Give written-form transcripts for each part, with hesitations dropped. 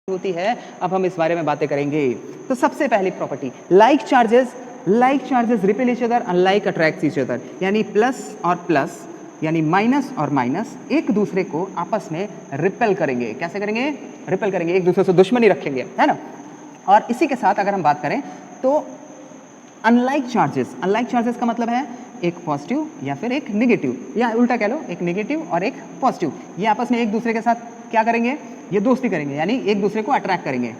होती है, अब हम इस बारे में बातें करेंगे। तो सबसे पहली property, like charges repel each other unlike attract each other, यानी प्लस और प्लस यानी माइनस और माइनस एक दूसरे को आपस में रिपेल करेंगे। कैसे करेंगे? रिपेल करेंगे, एक दूसरे से दुश्मनी रखेंगे, है ना। और इसी के साथ अगर हम बात करें तो अनलाइक चार्जेस का मतलब है एक पॉजिटिव या फिर एक नेगेटिव, या उल्टा कह लो एक नेगेटिव और एक पॉजिटिव, ये आपस में एक दूसरे के साथ क्या करेंगे? ये दोस्ती करेंगे, यानी एक दूसरे को अट्रैक्ट करेंगे,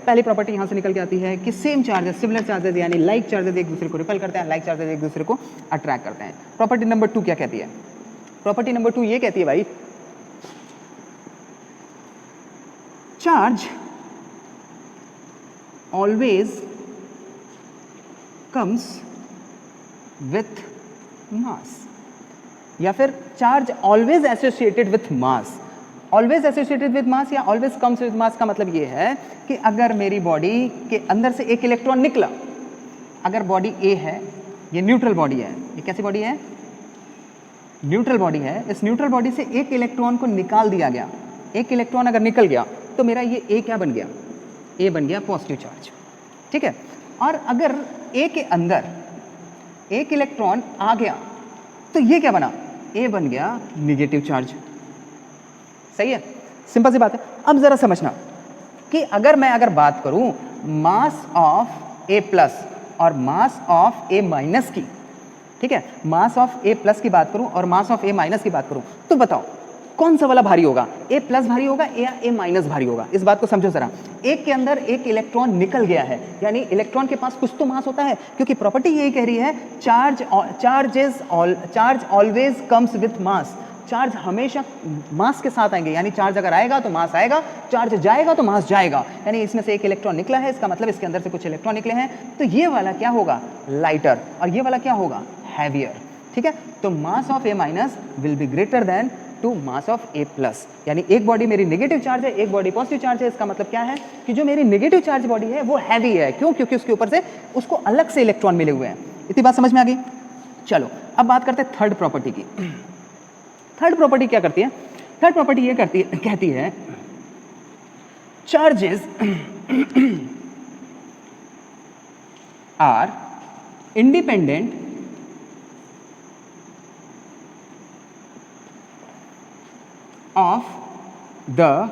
पहली प्रॉपर्टी यहां से निकल के आती है कि सेम चार्जेस, सिमिलर चार्जेस यानी लाइक चार्जेस एक दूसरे को रिपेल करते हैं, लाइक चार्जेस एक दूसरे को अट्रैक्ट करते हैं। प्रॉपर्टी नंबर 2 क्या कहती है? प्रॉपर्टी नंबर 2 ये कहती है भाई, charge always comes with mass, या फिर charge always associated with mass. Always associated with mass या ऑलवेज कम्स विथ मास का मतलब ये है कि अगर मेरी बॉडी के अंदर से एक इलेक्ट्रॉन निकला, अगर बॉडी ए है, ये न्यूट्रल बॉडी है, ये कैसी बॉडी है? न्यूट्रल बॉडी है। इस न्यूट्रल बॉडी से एक इलेक्ट्रॉन को निकाल दिया गया, एक इलेक्ट्रॉन अगर निकल गया तो मेरा ये ए क्या बन गया? ए बन गया पॉजिटिव चार्ज, ठीक है। और अगर ए के अंदर एक इलेक्ट्रॉन आ गया तो ये क्या बना? ए बन गया निगेटिव चार्ज। सही है, सिंपल सी बात है। अब जरा समझना कि अगर मैं बात करूं मास ऑफ ए प्लस और मास ऑफ ए माइनस की, ठीक है, मास ऑफ ए प्लस की बात करूं और मास ऑफ ए माइनस की बात करूं, तो बताओ कौन सा वाला भारी होगा? ए प्लस भारी होगा या ए माइनस भारी होगा? इस बात को समझो जरा। एक के अंदर एक इलेक्ट्रॉन निकल गया है, यानी इलेक्ट्रॉन के पास कुछ तो मास होता है, क्योंकि प्रॉपर्टी यही कह रही है charge always comes with mass. Charge हमेशा मास के साथ आएंगे, यानी चार्ज अगर आएगा तो मास आएगा, चार्ज जाएगा तो मास जाएगा। यानी इसमें से एक इलेक्ट्रॉन निकला है, इसका मतलब इसके अंदर से कुछ इलेक्ट्रॉन निकले हैं, तो ये वाला क्या होगा? लाइटर, और ये वाला क्या होगा? हैवियर, ठीक है। तो mass of A minus will be greater than to mass of A plus, यानी एक बॉडी मेरी नेगेटिव चार्ज है, एक बॉडी पॉजिटिव चार्ज है। इसका मतलब क्या है कि जो मेरी नेगेटिव चार्ज बॉडी है वो हैवी है। क्यों? क्योंकि उसके ऊपर से उसको अलग से इलेक्ट्रॉन मिले हुए हैं। इतनी बात समझ में आ गई? चलो अब बात करते हैं थर्ड प्रॉपर्टी की। थर्ड प्रॉपर्टी क्या करती है? थर्ड प्रॉपर्टी ये कहती है charges are independent of the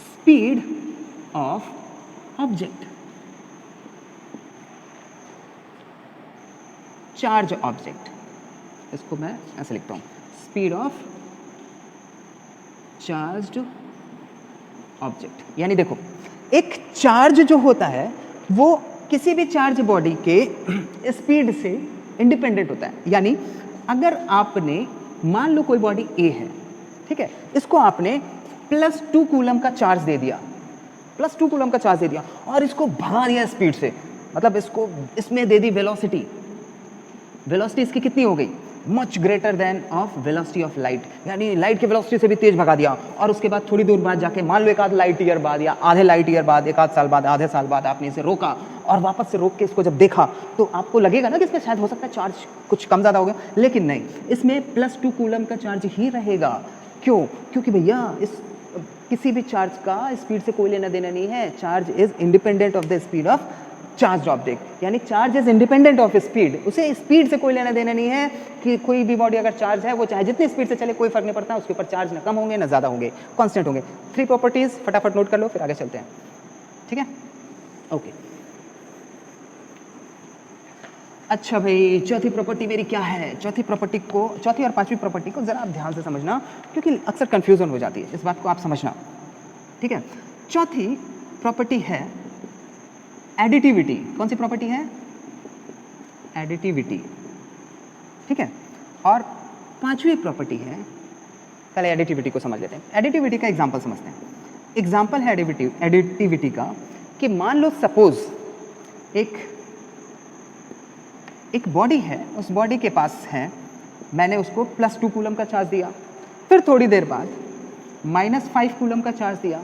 speed of object, charge object, इसको मैं ऐसे लिखता हूं, स्पीड ऑफ चार्ज्ड ऑब्जेक्ट। यानी देखो, एक चार्ज जो होता है वो किसी भी चार्ज बॉडी के स्पीड से इंडिपेंडेंट होता है। यानी अगर आपने, मान लो कोई बॉडी ए है, ठीक है, इसको आपने +2 कूलम का चार्ज दे दिया, +2 कूलम का चार्ज दे दिया और इसको भगा दिया स्पीड से, मतलब इसको इसमें दे दी वेलोसिटी। वेलोसिटी इसकी कितनी हो गई? Much greater than of velocity of light, यानी लाइट की वेलोसिटी से भी तेज भगा दिया। और उसके बाद थोड़ी दूर बाद जाके, मान लो एक आध लाइट ईयर बाद या आधे लाइट ईयर बाद, एक आध साल बाद, आधे साल बाद आपने इसे रोका और वापस से रोक के इसको जब देखा तो आपको लगेगा ना कि इसमें शायद हो सकता है चार्ज कुछ कम ज़्यादा हो गया, लेकिन नहीं, इसमें +2 कूलम का चार्ज ही रहेगा। क्यों? क्योंकि भैया इस किसी भी चार्ज का स्पीड से कोई लेना देना नहीं है। Charge is independent of the speed of charge object, यानी charge is independent of speed, उसे स्पीड से कोई लेना देना नहीं है कि कोई भी बॉडी अगर चार्ज है वो चाहे जितनी स्पीड से चले कोई फर्क नहीं पड़ता, उसके ऊपर चार्ज ना कम होंगे ना ज़्यादा होंगे, कांस्टेंट होंगे। 3 प्रॉपर्टीज फटाफट नोट कर लो, फिर आगे चलते हैं, ठीक है? ओके, अच्छा भाई, चौथी प्रॉपर्टी मेरी क्या है? चौथी और पांचवी प्रॉपर्टी को जरा आप ध्यान से समझना, क्योंकि अक्सर कंफ्यूजन हो जाती है, इस बात को आप समझना, ठीक है। चौथी प्रॉपर्टी है एडिटिविटी। कौन सी प्रॉपर्टी है? एडिटिविटी, ठीक है। और पांचवी प्रॉपर्टी है, पहले एडिटिविटी को समझ लेते हैं। एडिटिविटी का एग्जांपल समझते हैं। एग्जांपल है एडिटिविटी का कि मान लो सपोज एक बॉडी है, उस बॉडी के पास है, मैंने उसको +2 कूलम का चार्ज दिया, फिर थोड़ी देर बाद -5 कूलम का चार्ज दिया,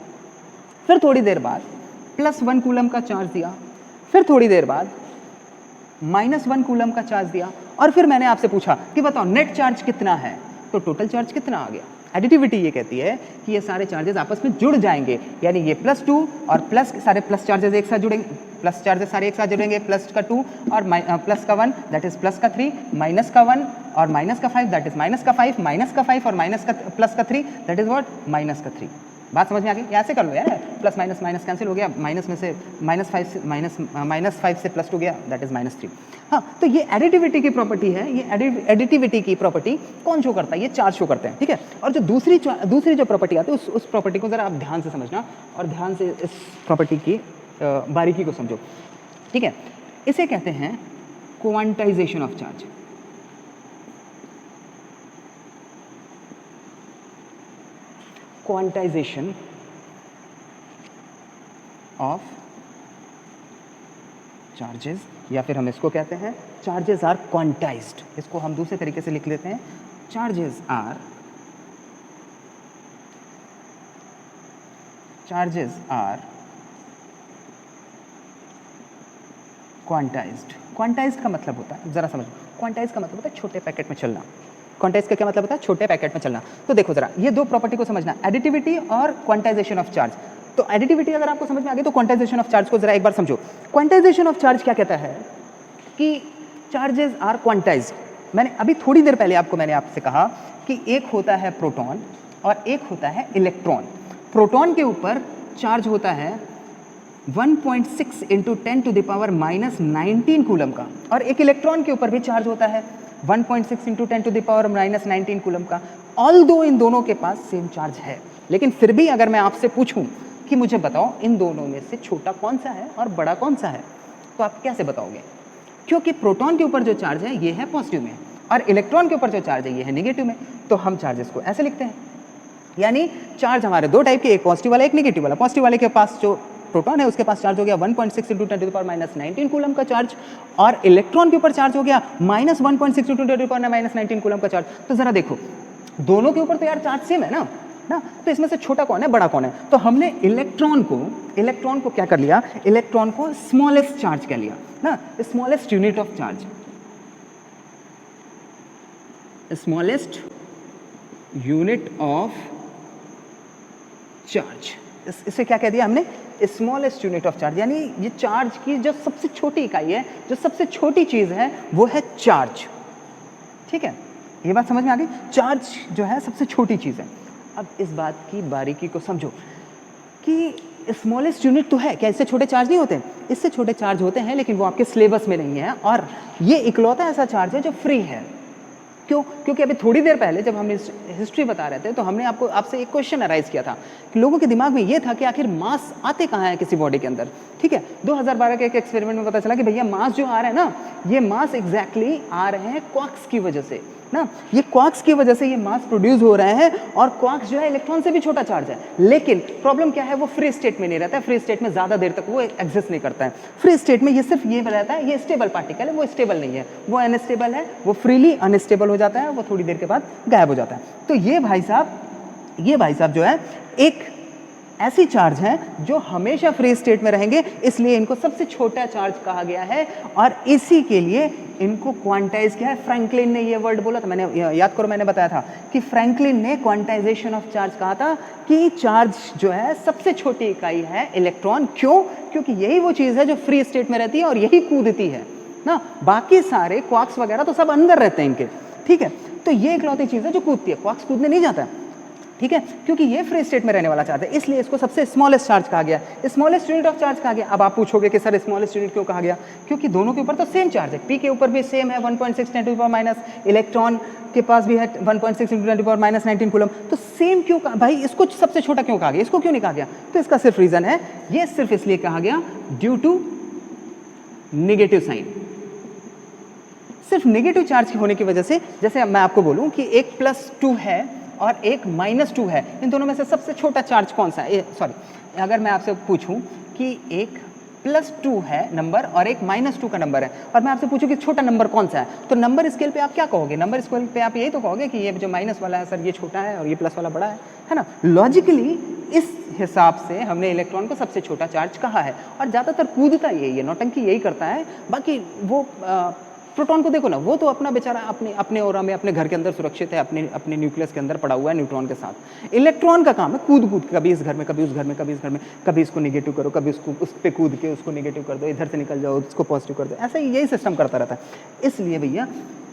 फिर थोड़ी देर बाद +1 कूलम का चार्ज दिया, फिर थोड़ी देर बाद -1 कूलम का चार्ज दिया, और फिर मैंने आपसे पूछा कि बताओ नेट चार्ज कितना है, तो टोटल चार्ज कितना आ गया? एडिटिविटी ये कहती है कि ये सारे चार्जेस आपस में जुड़ जाएंगे, यानी ये +2 और प्लस सारे प्लस चार्जेस एक साथ जुड़ेंगे, प्लस चार्जेस सारे एक साथ जुड़ेंगे, प्लस का 2 और प्लस का 1 दैट इज प्लस का 3, माइनस का 1 और माइनस का 5 दैट इज माइनस का 5, माइनस का 5 और माइनस का प्लस का 3 दैट इज व्हाट माइनस का 3। बात समझ में आ गई? ऐसे कर लो यार, प्लस माइनस माइनस कैंसिल हो गया, माइनस में से -5 से +2 गया दैट इज -3। हाँ, तो ये एडिटिविटी की प्रॉपर्टी है, ये एडिटिविटी की प्रॉपर्टी कौन शो करता है? ये चार्ज शो करते हैं, ठीक है। और जो दूसरी जो प्रॉपर्टी आती है उस प्रॉपर्टी को जरा आप ध्यान से समझना और ध्यान से इस प्रॉपर्टी की बारीकी को समझो, ठीक है। इसे कहते हैं quantization of charge. Quantization of charges, या फिर हम इसको कहते हैं चार्जेस आर क्वांटाइज्ड। इसको हम दूसरे तरीके से लिख लेते हैं, चार्जेस आर क्वांटाइज्ड। क्वांटाइज्ड का मतलब होता है, जरा समझो, क्वांटाइज्ड का मतलब होता है छोटे पैकेट में चलना। क्वांटाइज का क्या मतलब होता है? छोटे पैकेट में चलना। तो देखो जरा, ये दो प्रॉपर्टी को समझना, एडिटिविटी और क्वांटाइजेशन ऑफ चार्ज। तो एडिटिविटी अगर आपको समझ में आ गई तो क्वांटाइजेशन ऑफ चार्ज को जरा एक बार समझो। क्वांटाइजेशन ऑफ चार्ज क्या कहता है कि चार्जेस आर क्वांटाइज्ड। मैंने अभी थोड़ी देर पहले मैंने आपसे कहा कि एक होता है प्रोटॉन और एक होता है इलेक्ट्रॉन। प्रोटॉन के ऊपर चार्ज होता है 1.6 × 10⁻⁻19 कूलम का, और एक इलेक्ट्रॉन के ऊपर भी चार्ज होता है 1.6 × 10⁻⁻19 कूलम का। ऑल्दो इन दोनों के पास सेम चार्ज है, लेकिन फिर भी अगर मैं आपसे पूछूं कि मुझे बताओ इन दोनों में से छोटा कौन सा है और बड़ा कौन सा है, तो आप कैसे बताओगे? क्योंकि प्रोटॉन के ऊपर जो चार्ज है ये है पॉजिटिव में और इलेक्ट्रॉन के ऊपर जो चार्ज है ये है नेगेटिव में। तो हम चार्जेस को ऐसे लिखते हैं, यानी चार्ज हमारे दो टाइप के, एक पॉजिटिव वाला एक नेगेटिव वाला। पॉजिटिव वाले के पास जो प्रोटॉन है उसके पास चार्ज हो गया 1.6 × 10⁻⁻19 कूलम का चार्ज, और इलेक्ट्रॉन के ऊपर चार्ज हो गया -1.6 × 10⁻⁻19 कूलम का चार्ज। तो जरा देखो, दोनों के ऊपर तो यार चार्ज सेम है ना, तो इसमें से छोटा कौन है बड़ा कौन है? तो हमने इलेक्ट्रॉन को क्या कर लिया, इलेक्ट्रॉन को स्मॉलेस्ट चार्ज कह लिया ना, smallest unit of charge, smallest unit of charge. इसे क्या कह दिया हमने? स्मॉलेस्ट यूनिट ऑफ चार्ज, यानी ये चार्ज की जो सबसे छोटी इकाई है, जो सबसे छोटी चीज है वो है चार्ज, ठीक है। ये बात समझ में आ गई? चार्ज जो है सबसे छोटी चीज है। अब इस बात की बारीकी को समझो कि स्मॉलेस्ट यूनिट तो है, क्या इससे छोटे चार्ज नहीं होते? इससे छोटे चार्ज होते हैं, लेकिन वो आपके सिलेबस में नहीं है, और ये इकलौता ऐसा चार्ज है जो फ्री है। क्यों? क्योंकि अभी थोड़ी देर पहले जब हम हिस्ट्री बता रहे थे तो हमने आपसे एक क्वेश्चन अराइज किया था कि लोगों के दिमाग में ये था कि आखिर मास आते कहाँ हैं किसी बॉडी के अंदर, ठीक है। 2012 के एक एक्सपेरिमेंट में पता चला कि भैया मास जो आ रहे हैं ना, ये मास एग्जैक्टली आ रहे हैं क्वार्क्स की वजह से ना, ये क्वार्क्स की वजह से ये मास प्रोड्यूस हो रहे हैं, और क्वार्क्स जो है इलेक्ट्रॉन से भी छोटा चार्ज है, लेकिन प्रॉब्लम क्या है, वो फ्री स्टेट में नहीं रहता है। फ्री स्टेट में ज़्यादा देर तक वो एग्जिस्ट नहीं करता है। फ्री स्टेट में ये सिर्फ ये रहता है, ये स्टेबल पार्टिकल है, वो स्टेबल नहीं है, वो अनस्टेबल है, वो फ्रीली अनस्टेबल हो जाता है, वो थोड़ी देर के बाद गायब हो जाता है। तो ये भाई साहब जो है एक ऐसी चार्ज हैं जो हमेशा फ्री स्टेट में रहेंगे, इसलिए इनको सबसे छोटा चार्ज कहा गया है, और इसी के लिए इनको क्वांटाइज किया है। फ्रैंकलिन ने ये वर्ड बोला था, मैंने याद करो मैंने बताया था कि फ्रैंकलिन ने क्वांटाइजेशन ऑफ चार्ज कहा था कि चार्ज जो है सबसे छोटी इकाई है इलेक्ट्रॉन। क्यों? क्योंकि यही वो चीज़ है जो फ्री स्टेट में रहती है और यही कूदती है ना, बाकी सारे क्वार्क्स वगैरह तो सब अंदर रहते हैं इनके, ठीक है। तो ये इकलौती चीज़ है जो कूदती है, क्वार्क्स कूदने नहीं जाता है, ठीक है, क्योंकि ये फ्री स्टेट में रहने वाला चार्ज है, इसलिए इसको सबसे स्मॉलेस्ट चार्ज कहा गया, स्मॉलेस्ट यूनिट ऑफ चार्ज कहा गया। अब आप पूछोगे कि सर स्मॉलेस्ट यूनिट क्यों कहा गया? क्योंकि दोनों के ऊपर तो सेम चार्ज है, पी के ऊपर भी सेम है 1.6 × 10⁻⁻, इलेक्ट्रॉन के पास भी है 1.6 × 10⁻⁻19 कूलम। तो सेम क्यों कहा भाई? इसको सबसे छोटा क्यों कहा गया, इसको क्यों नहीं कहा गया? तो इसका सिर्फ रीजन है, ये सिर्फ इसलिए कहा गया ड्यू टू नेगेटिव साइन। सिर्फ नेगेटिव चार्ज होने की वजह से, जैसे मैं आपको बोलूं कि एक +2 है और एक -2 है, इन दोनों में से सबसे छोटा चार्ज कौन सा है? सॉरी, अगर मैं आपसे पूछूं कि एक +2 है नंबर और एक -2 का नंबर है, और मैं आपसे पूछूं कि छोटा नंबर कौन सा है, तो नंबर स्केल पे आप क्या कहोगे? नंबर स्केल पे आप यही तो कहोगे कि ये जो माइनस वाला है सर ये छोटा है और ये प्लस वाला बड़ा है ना। लॉजिकली इस हिसाब से हमने इलेक्ट्रॉन को सबसे छोटा चार्ज कहा है, और ज़्यादातर कूदता यही है, नौटंकी यही करता है, बाकी वो प्रोटॉन को देखो ना, वो तो अपना बेचारा अपने अपने ऑरा में अपने घर के अंदर सुरक्षित है, अपने अपने न्यूक्लियस के अंदर पड़ा हुआ है न्यूट्रॉन के साथ। इलेक्ट्रॉन का काम है कूद कूद, कभी इस घर में, कभी उस घर में, कभी इस घर में, कभी इसको निगेटिव करो, कभी उसको उस पर कूद के उसको निगेटिव कर दो, इधर से निकल जाओ उसको पॉजिटिव कर दो, ऐसा यही सिस्टम करता रहता है। इसलिए भैया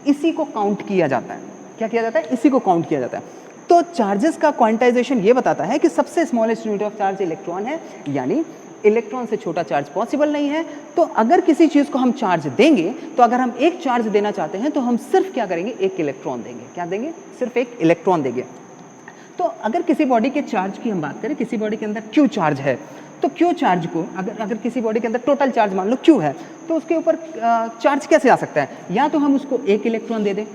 इसी को काउंट किया जाता है। क्या किया जाता है? इसी को काउंट किया जाता है। तो चार्जेस का क्वांटाइजेशन ये बताता है कि सबसे smallest unit of charge electron है, यानी इलेक्ट्रॉन से छोटा चार्ज पॉसिबल नहीं है। तो अगर किसी चीज को हम चार्ज देंगे, तो अगर हम एक चार्ज देना चाहते हैं तो हम सिर्फ क्या करेंगे? एक इलेक्ट्रॉन देंगे। क्या देंगे? सिर्फ एक इलेक्ट्रॉन देंगे। तो अगर किसी बॉडी के चार्ज की हम बात करें, किसी बॉडी के अंदर क्यू चार्ज है, तो क्यू चार्ज को अगर किसी बॉडी के अंदर टोटल चार्ज मान लो क्यू है, तो उसके ऊपर चार्ज कैसे आ सकता है? या तो हम उसको एक इलेक्ट्रॉन दे दें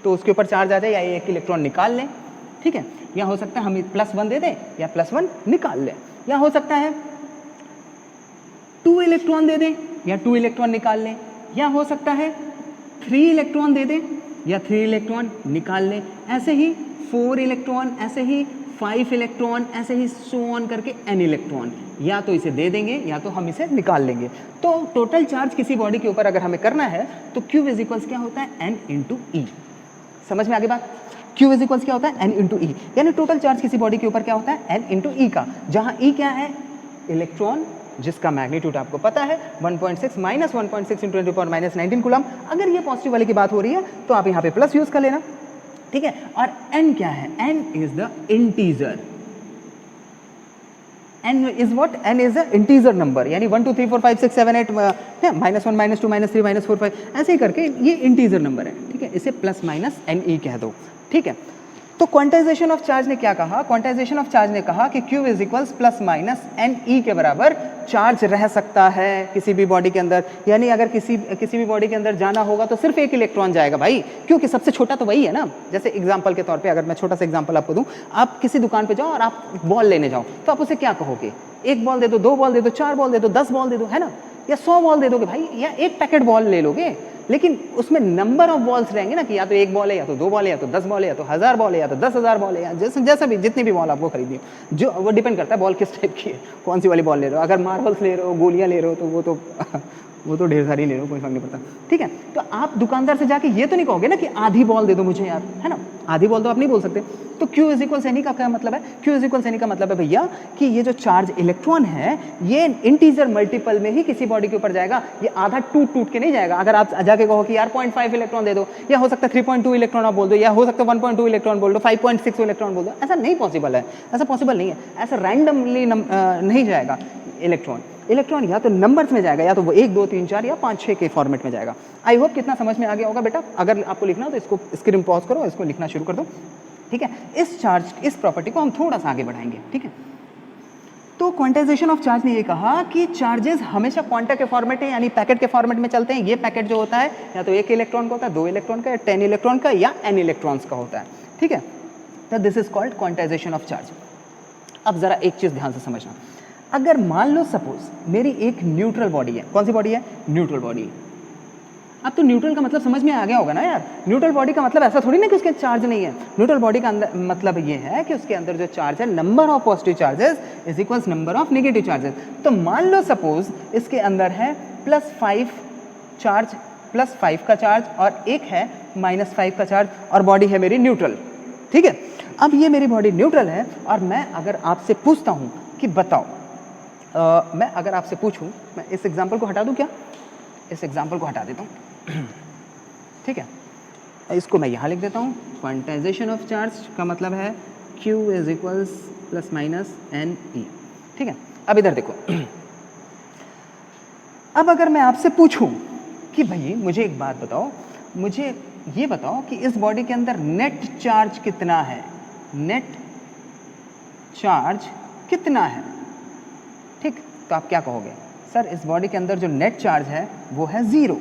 तो उसके ऊपर चार्ज आ जाए, या एक इलेक्ट्रॉन निकाल लें, ठीक है। या हो सकता है हम +1 दे दें या +1 निकाल लें, या हो सकता है 2 इलेक्ट्रॉन दे दें या 2 इलेक्ट्रॉन निकाल लें, या हो सकता है 3 इलेक्ट्रॉन दे दें या 3 इलेक्ट्रॉन निकाल लें, ऐसे ही 4 इलेक्ट्रॉन, ऐसे ही 5 इलेक्ट्रॉन, ऐसे ही सो ऑन करके n इलेक्ट्रॉन। या तो इसे दे देंगे या तो हम इसे निकाल लेंगे। तो टोटल चार्ज किसी बॉडी के ऊपर अगर हमें करना है तो Q इज इक्वल्स क्या होता है? n × E। समझ में आगे बात? Q इज इक्वल्स क्या होता है? n × E, यानी टोटल चार्ज किसी बॉडी के ऊपर क्या होता है? n × E का, जहां E क्या है? इलेक्ट्रॉन, जिसका मैग्नीट्यूड आपको पता है 1.6 माइनस 1.6 × 10⁻⁹ कूलम। अगर ये पॉजिटिव वाले की बात हो रही है तो आप यहाँ पे प्लस यूज कर लेना, ठीक है। और n क्या है? n is the integer. n is what? n is the integer number, यानी 1 2 3 4 5 6 7 8 -1 -2 -3 -4 5 ऐसे ही करके ये इंटीजर नंबर है, ठीक है। इसे प्लस माइनस ne कह दो, ठीक है। तो क्वांटाइजेशन ऑफ चार्ज ने क्या कहा? क्वांटाइजेशन ऑफ चार्ज ने कहा कि Q is equals plus minus ne के बराबर चार्ज रह सकता है किसी भी बॉडी के अंदर। यानी अगर किसी भी बॉडी के अंदर जाना होगा तो सिर्फ एक इलेक्ट्रॉन जाएगा भाई, क्योंकि सबसे छोटा तो वही है ना। जैसे एग्जांपल के तौर पे अगर मैं छोटा सा एग्जांपल आपको दूं, आप किसी दुकान पे जाओ और आप बॉल लेने जाओ, तो आप उसे क्या कहोगे? 1 बॉल दे दो, 2 बॉल दे दो, 4 बॉल दे दो, 10 बॉल दे दो, है ना, या 100 बॉल दे दोगे भाई, या एक पैकेट बॉल ले लोगे। लेकिन उसमें नंबर ऑफ बॉल्स रहेंगे ना, कि या तो 1 बॉल है, या तो 2 बॉल है, या तो 10 बॉल है, या तो 1000 बॉल है, या तो 10,000 बॉल है, या जैसा भी जितनी भी बॉल आपको खरीदनी हो, जो वो डिपेंड करता है बॉल किस टाइप की है, कौन सी वाली बॉल ले रहे हो। अगर मार्बल्स ले रहे हो, गोलियां ले रहे हो, तो वो तो ढेर सारी ले रहे हो, कोई फर्क नहीं पड़ता, ठीक है। तो आप दुकानदार से जाके ये तो नहीं कहोगे ना कि आधी बॉल दे दो मुझे यार, है ना, आधी बॉल तो आप नहीं बोल सकते। तो Q इज इक्वल्स एनी का क्या मतलब है? Q इज इक्वल्स एनी का मतलब है भैया कि ये जो चार्ज इलेक्ट्रॉन है ये इंटीजर मल्टीपल में ही किसी बॉडी के ऊपर जाएगा, ये आधा टूट के नहीं जाएगा। अगर आप जाके कहो कि यार 0.5 इलेक्ट्रॉन दे दो, या हो सकता है 3.2 इलेक्ट्रॉन आप बोल दो, या हो सकता है 1.2 इलेक्ट्रॉन बोल दो, 5.6 इलेक्ट्रॉन बोल दो, ऐसा नहीं पॉसिबल है, ऐसा पॉसिबल नहीं है। ऐसा रैंडमली नहीं जाएगा इलेक्ट्रॉन या तो नंबर्स में जाएगा, या तो वो 1 2 3 4 या 5 6 के फॉर्मेट में जाएगा। आई होप कितना समझ में आ गया होगा बेटा। अगर आपको लिखना हो तो इसको स्क्रीन पॉज करो, इसको लिखना शुरू कर दो, ठीक है। इस प्रॉपर्टी को हम थोड़ा सा आगे बढ़ाएंगे, ठीक है। तो क्वांटाइजेशन ऑफ चार्ज ने ये कहा कि चार्जेस हमेशा क्वांटा के फॉर्मेट है, यानी पैकेट के फॉर्मेट में चलते हैं। ये पैकेट जो होता है या तो 1 इलेक्ट्रॉन का होता है, 2 इलेक्ट्रॉन का, या 10 इलेक्ट्रॉन का, या n इलेक्ट्रॉन्स का होता है, ठीक है। तो this is called quantization of charge. अब जरा एक चीज ध्यान से समझना, अगर मान लो सपोज मेरी एक न्यूट्रल बॉडी है। कौन सी बॉडी है? Neutral body. अब तो न्यूट्रल का मतलब समझ में आ गया होगा ना यार। न्यूट्रल बॉडी का मतलब ऐसा थोड़ी ना कि उसके चार्ज नहीं है। न्यूट्रल बॉडी का अंदर मतलब ये है कि उसके अंदर जो चार्ज है, number of positive charges is equals number of negative charges. तो मान लो सपोज इसके अंदर है +5 चार्ज, +5 का चार्ज, और एक है -5 का चार्ज, और बॉडी है मेरी न्यूट्रल, ठीक है। अब ये मेरी बॉडी न्यूट्रल है, और मैं अगर आपसे पूछता हूँ कि बताओ, मैं अगर आपसे पूछूं, मैं इस एग्जांपल को हटा दूं क्या? इस एग्जांपल को हटा देता हूं, ठीक है। इसको मैं यहाँ लिख देता हूँ। क्वांटाइजेशन ऑफ चार्ज का मतलब है Q इज इक्वल्स ±ne, ठीक है। अब इधर देखो, अब अगर मैं आपसे पूछूं कि भाई मुझे एक बात बताओ, मुझे ये बताओ कि इस बॉडी के अंदर नेट चार्ज कितना है? नेट चार्ज कितना है? ठीक, तो आप क्या कहोगे? सर इस बॉडी के अंदर जो नेट चार्ज है वो है 0।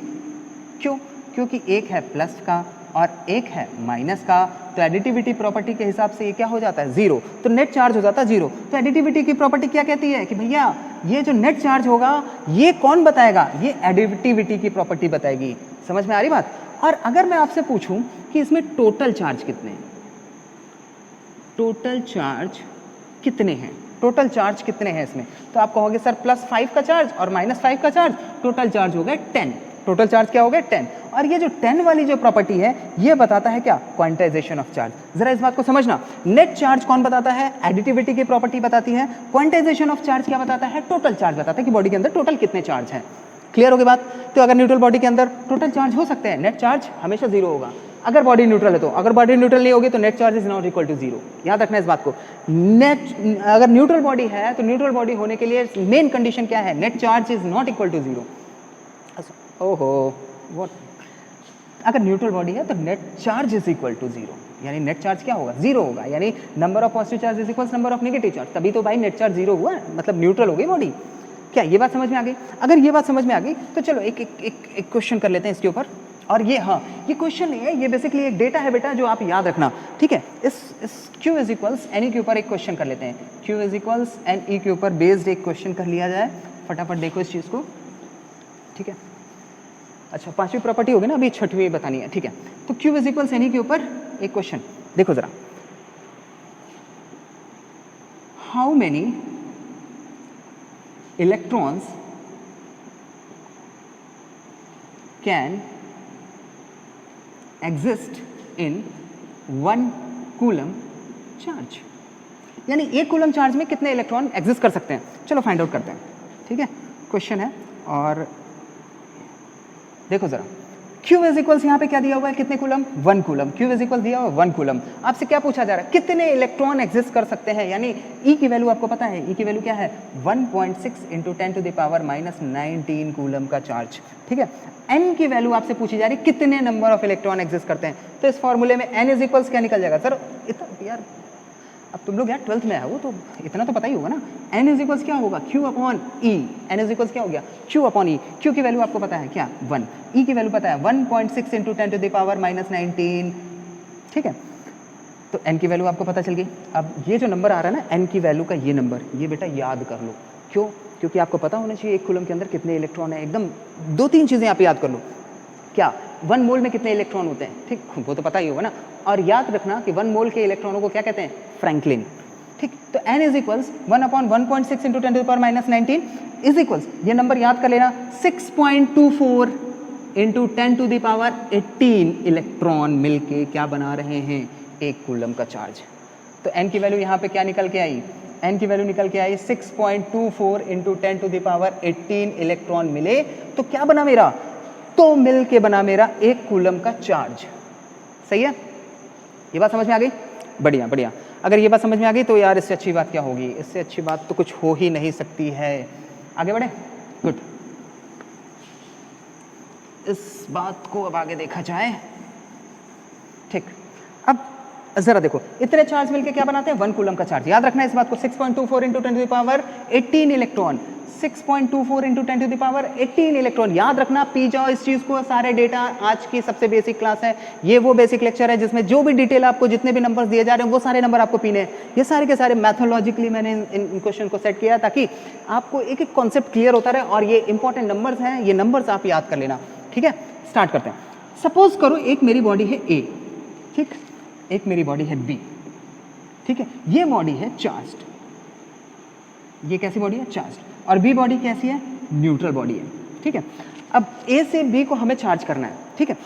क्यों? क्योंकि एक है प्लस का और एक है माइनस का, तो एडिटिविटी प्रॉपर्टी के हिसाब से ये क्या हो जाता है? 0। तो नेट चार्ज हो जाता है 0। तो एडिटिविटी की प्रॉपर्टी क्या कहती है कि भैया ये जो नेट चार्ज होगा ये कौन बताएगा? ये एडिटिविटी की प्रॉपर्टी बताएगी। समझ में आ रही बात? और अगर मैं आपसे पूछूं कि इसमें टोटल चार्ज कितने हैं, टोटल चार्ज कितने हैं, टोटल चार्ज कितने हैं इसमें, तो आप कहोगे सर +5 का चार्ज और -5 का चार्ज, टोटल चार्ज हो गए 10। टोटल चार्ज क्या हो गया 10। और ये जो 10 वाली जो प्रॉपर्टी है ये बताता है क्या, क्वांटाइजेशन ऑफ चार्ज। जरा इस बात को समझना, नेट चार्ज कौन बताता है, एडिटिविटी की प्रॉपर्टी बताती है। क्वांटाइजेशन ऑफ चार्ज क्या बताता है, टोटल चार्ज बताता है कि बॉडी के अंदर टोटल कितने चार्ज हैं। क्लियर होगी बात। तो अगर न्यूट्रल बॉडी के अंदर टोटल चार्ज हो सकते हैं, नेट चार्ज हमेशा जीरो होगा अगर बॉडी न्यूट्रल है तो। अगर बॉडी न्यूट्रल नहीं होगी तो net charge is not equal to zero. याद रखना इस बात को। नेट अगर न्यूट्रल बॉडी है तो न्यूट्रल बॉडी होने के लिए मेन कंडीशन क्या है, net charge is not equal to zero. ओहो व्हाट, अगर न्यूट्रल बॉडी है तो net charge is equal to zero, यानी नेट चार्ज क्या होगा, जीरो होगा। यानी number of positive charge is equal number of negative charge, तभी तो भाई नेट चार्ज जीरो हुआ, मतलब न्यूट्रल हो गई बॉडी। क्या ये बात समझ में आ गई? अगर ये बात समझ में आ गई तो चलो एक क्वेश्चन कर लेते हैं इसके ऊपर। और ये हाँ, ये क्वेश्चन है, ये बेसिकली एक डेटा है बेटा जो आप याद रखना, ठीक है। इस Q इज इक्वल्स एन के ऊपर एक क्वेश्चन कर लेते हैं। Q is equals n e के ऊपर बेस्ड एक क्वेश्चन कर लिया जाए। फटाफट देखो इस चीज़ को, ठीक है। अच्छा, पांचवी प्रॉपर्टी होगी ना, अभी छठवीं बतानी है, ठीक है। तो Q इज इक्वल्स एन के ऊपर एक क्वेश्चन देखो जरा, how many electrons can exist in 1 coulomb charge, यानी 1 कूलम चार्ज में कितने इलेक्ट्रॉन एग्जिस्ट कर सकते हैं। चलो फाइंड आउट करते हैं, ठीक है। क्वेश्चन है और देखो जरा, Q इज इक्वल्स यहाँ पे क्या दिया हुआ है, कितने coulomb, 1 coulomb. Q is equal दिया हुआ है 1 कूलम। आपसे क्या पूछा जा रहा है, कितने इलेक्ट्रॉन एग्जिस्ट कर सकते हैं, यानी E की वैल्यू आपको पता है, E की वैल्यू क्या है 1.6 into 10 to the power -19 coulomb का चार्ज, ठीक है। N की वैल्यू आपसे पूछी जा रही है, कितने नंबर ऑफ इलेक्ट्रॉन एग्जिस्ट करते हैं। तो इस फॉर्मूले में N इज इक्वल्स क्या निकल जाएगा सर, इतना यार अब तुम लोग यार 12th में आओ तो इतना तो पता ही होगा ना। N इज इक्वल्स क्या होगा, Q upon E। N is equals क्या हो गया, Q अपॉन E। Q की वैल्यू आपको पता है क्या, 1। E की वैल्यू पता है 1.6 इंटू 10 टू द पावर -19, ठीक है। तो N की वैल्यू आपको पता चल गई। अब ये जो नंबर आ रहा है ना N की वैल्यू का, ये नंबर, ये बेटा याद कर लो। क्यों? क्योंकि आपको पता होना चाहिए 1 कूलम के अंदर कितने इलेक्ट्रॉन है। एकदम 2-3 चीज़ें आप याद कर लो। क्या 1 मोल में कितने इलेक्ट्रॉन होते हैं, ठीक, वो तो पता ही होगा ना। और याद रखना कि 1 मोल के इलेक्ट्रॉनों को क्या कहते हैं, फ्रैंकलिन, ठीक। तो N is equals 1 upon 1.6 into 10 to the power -19 is equals, ये नंबर याद कर लेना, 6.24 into 10 to the power 18 electron मिलके क्या बना रहे हैं, 1 कूलम का चार्ज। तो N की वैल्यू यहाँ पे क्या निकल के आई, N की वैल्यू निकल के आई 6.24 into 10 to the power 18 electron मिले तो क्या बना मेरा, तो मिल के बना मेरा 1 कूलम का चार्ज। सही है, ये बात समझ में आ गई, बढ़िया बढ़िया। अगर ये बात समझ में आ गई तो यार इससे अच्छी बात क्या होगी, इससे अच्छी बात तो कुछ हो ही नहीं सकती है। आगे बढ़े, गुड। इस बात को अब आगे देखा जाए, ठीक। अब जरा देखो, इतने चार्ज मिलके क्या बनाते हैं, 1 कूलम का चार्ज। याद रखना इस बात को, 6.24 into 10 to the power 18 electron, 6.24 into 10 to the power 18 electron. याद रखना, पी जाओ इस चीज को, सारे डेटा। आज की सबसे बेसिक क्लास है ये, वो बेसिक लेक्चर है जिसमें जो भी डिटेल आपको, जितने भी नंबर्स दिए जा रहे हैं वो सारे नंबर आपको पीने हैं। ये सारे के सारे मैथोलॉजिकली मैंने इन क्वेश्चन को सेट किया ताकि आपको एक एक कॉन्सेप्ट क्लियर होता रहे। और ये इंपॉर्टेंट नंबर्स हैं, ये नंबर्स आप याद कर लेना, ठीक है। स्टार्ट करते हैं। सपोज करो एक मेरी बॉडी है A, ठीक, एक मेरी बॉडी है B, ठीक है। ये बॉडी है चार्ज्ड, ये कैसी बॉडी है, चार्ज्ड। और B बॉडी कैसी है, न्यूट्रल बॉडी है, ठीक है। अब A से B को हमें चार्ज करना है, ठीक है।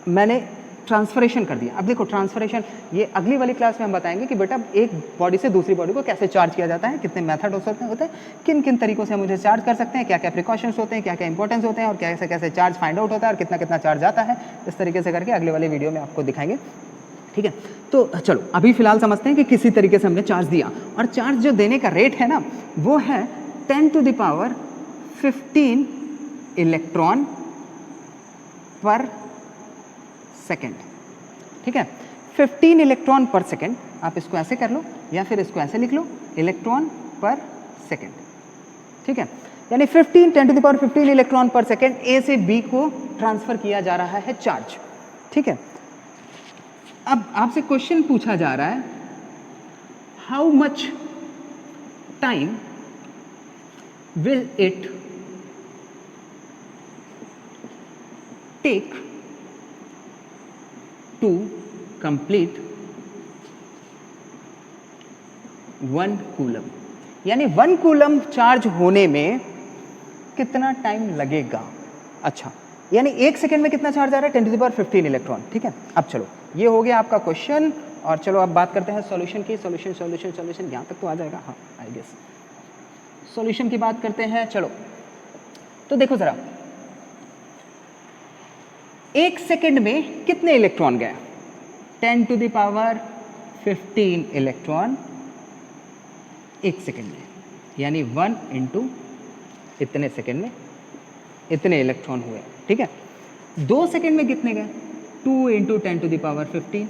मैंने ट्रांसफरेशन कर दिया। अब देखो ट्रांसफरेशन, ये अगली वाली क्लास में हम बताएंगे कि बेटा एक बॉडी से दूसरी बॉडी को कैसे चार्ज किया जाता है, कितने मेथड होते हैं, किन किन तरीकों से हम उसे चार्ज कर सकते हैं, क्या क्या प्रिकॉशंस होते हैं, क्या क्या इंपॉर्टेंस होते हैं, और कैसे कैसे चार्ज फाइंड आउट होता है और कितना कितना चार्ज आता है। इस तरीके से करके अगले वाले वीडियो में आपको दिखाएंगे, ठीक है। तो चलो अभी फिलहाल समझते हैं कि किसी तरीके से हमने चार्ज दिया, और चार्ज जो देने का रेट है ना वो है 10 टू द पावर 15 इलेक्ट्रॉन पर सेकेंड, ठीक है। 15 इलेक्ट्रॉन पर सेकेंड, आप इसको ऐसे कर लो या फिर इसको ऐसे लिख लो, इलेक्ट्रॉन पर सेकेंड, ठीक है। यानी 15 10 टू द पावर 15 इलेक्ट्रॉन पर सेकेंड ए से बी को ट्रांसफर किया जा रहा है चार्ज, ठीक है। अब आपसे क्वेश्चन पूछा जा रहा है, how much time will it take to complete 1 coulomb, यानी 1 कूलम चार्ज होने में कितना टाइम लगेगा। अच्छा, यानी 1 सेकंड में कितना चार्ज आ रहा है, 10⁻15 इलेक्ट्रॉन। ठीक है, अब चलो ये हो गया आपका क्वेश्चन, और चलो अब बात करते हैं सॉल्यूशन की। सॉल्यूशन यहाँ तक तो आ जाएगा, हाँ आई गेस। सॉल्यूशन की बात करते हैं, चलो तो देखो जरा 1 सेकंड में कितने इलेक्ट्रॉन गए, 10⁻15 इलेक्ट्रॉन 1 सेकंड में, यानी 1 इंटू इतने सेकंड में इतने इलेक्ट्रॉन हुए। ठीक है, 2 सेकंड में कितने गए, 2 इंटू 10⁻15।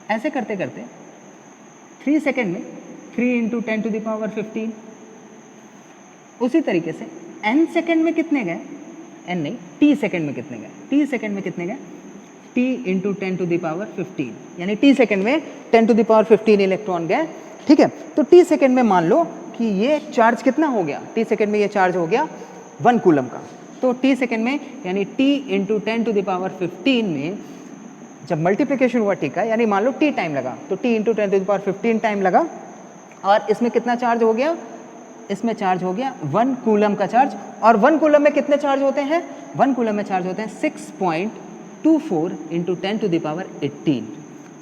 ऐसे करते करते 3 सेकंड में 3 इंटू 10⁻15। उसी तरीके से n सेकंड में कितने गए, n नहीं t सेकंड में कितने गए, t सेकंड में कितने गए, t इंटू 10⁻15, यानी t सेकंड में 10⁻15 इलेक्ट्रॉन गए। ठीक है, तो t सेकंड में मान लो कि ये चार्ज कितना हो गया, t सेकंड में ये चार्ज हो गया 1 कूलम का। तो t सेकंड में यानी t इंटू 10⁻15 में जब मल्टीप्लिकेशन हुआ t का, यानी मान लो t टाइम लगा, तो t इंटू 10⁻15 टाइम लगा, और इसमें कितना चार्ज हो गया, इसमें चार्ज हो गया 1 कूलम का चार्ज। और 1 कूलम में कितने चार्ज होते हैं, 1 कूलम में चार्ज होते हैं 6.24 इंटू 10⁻18।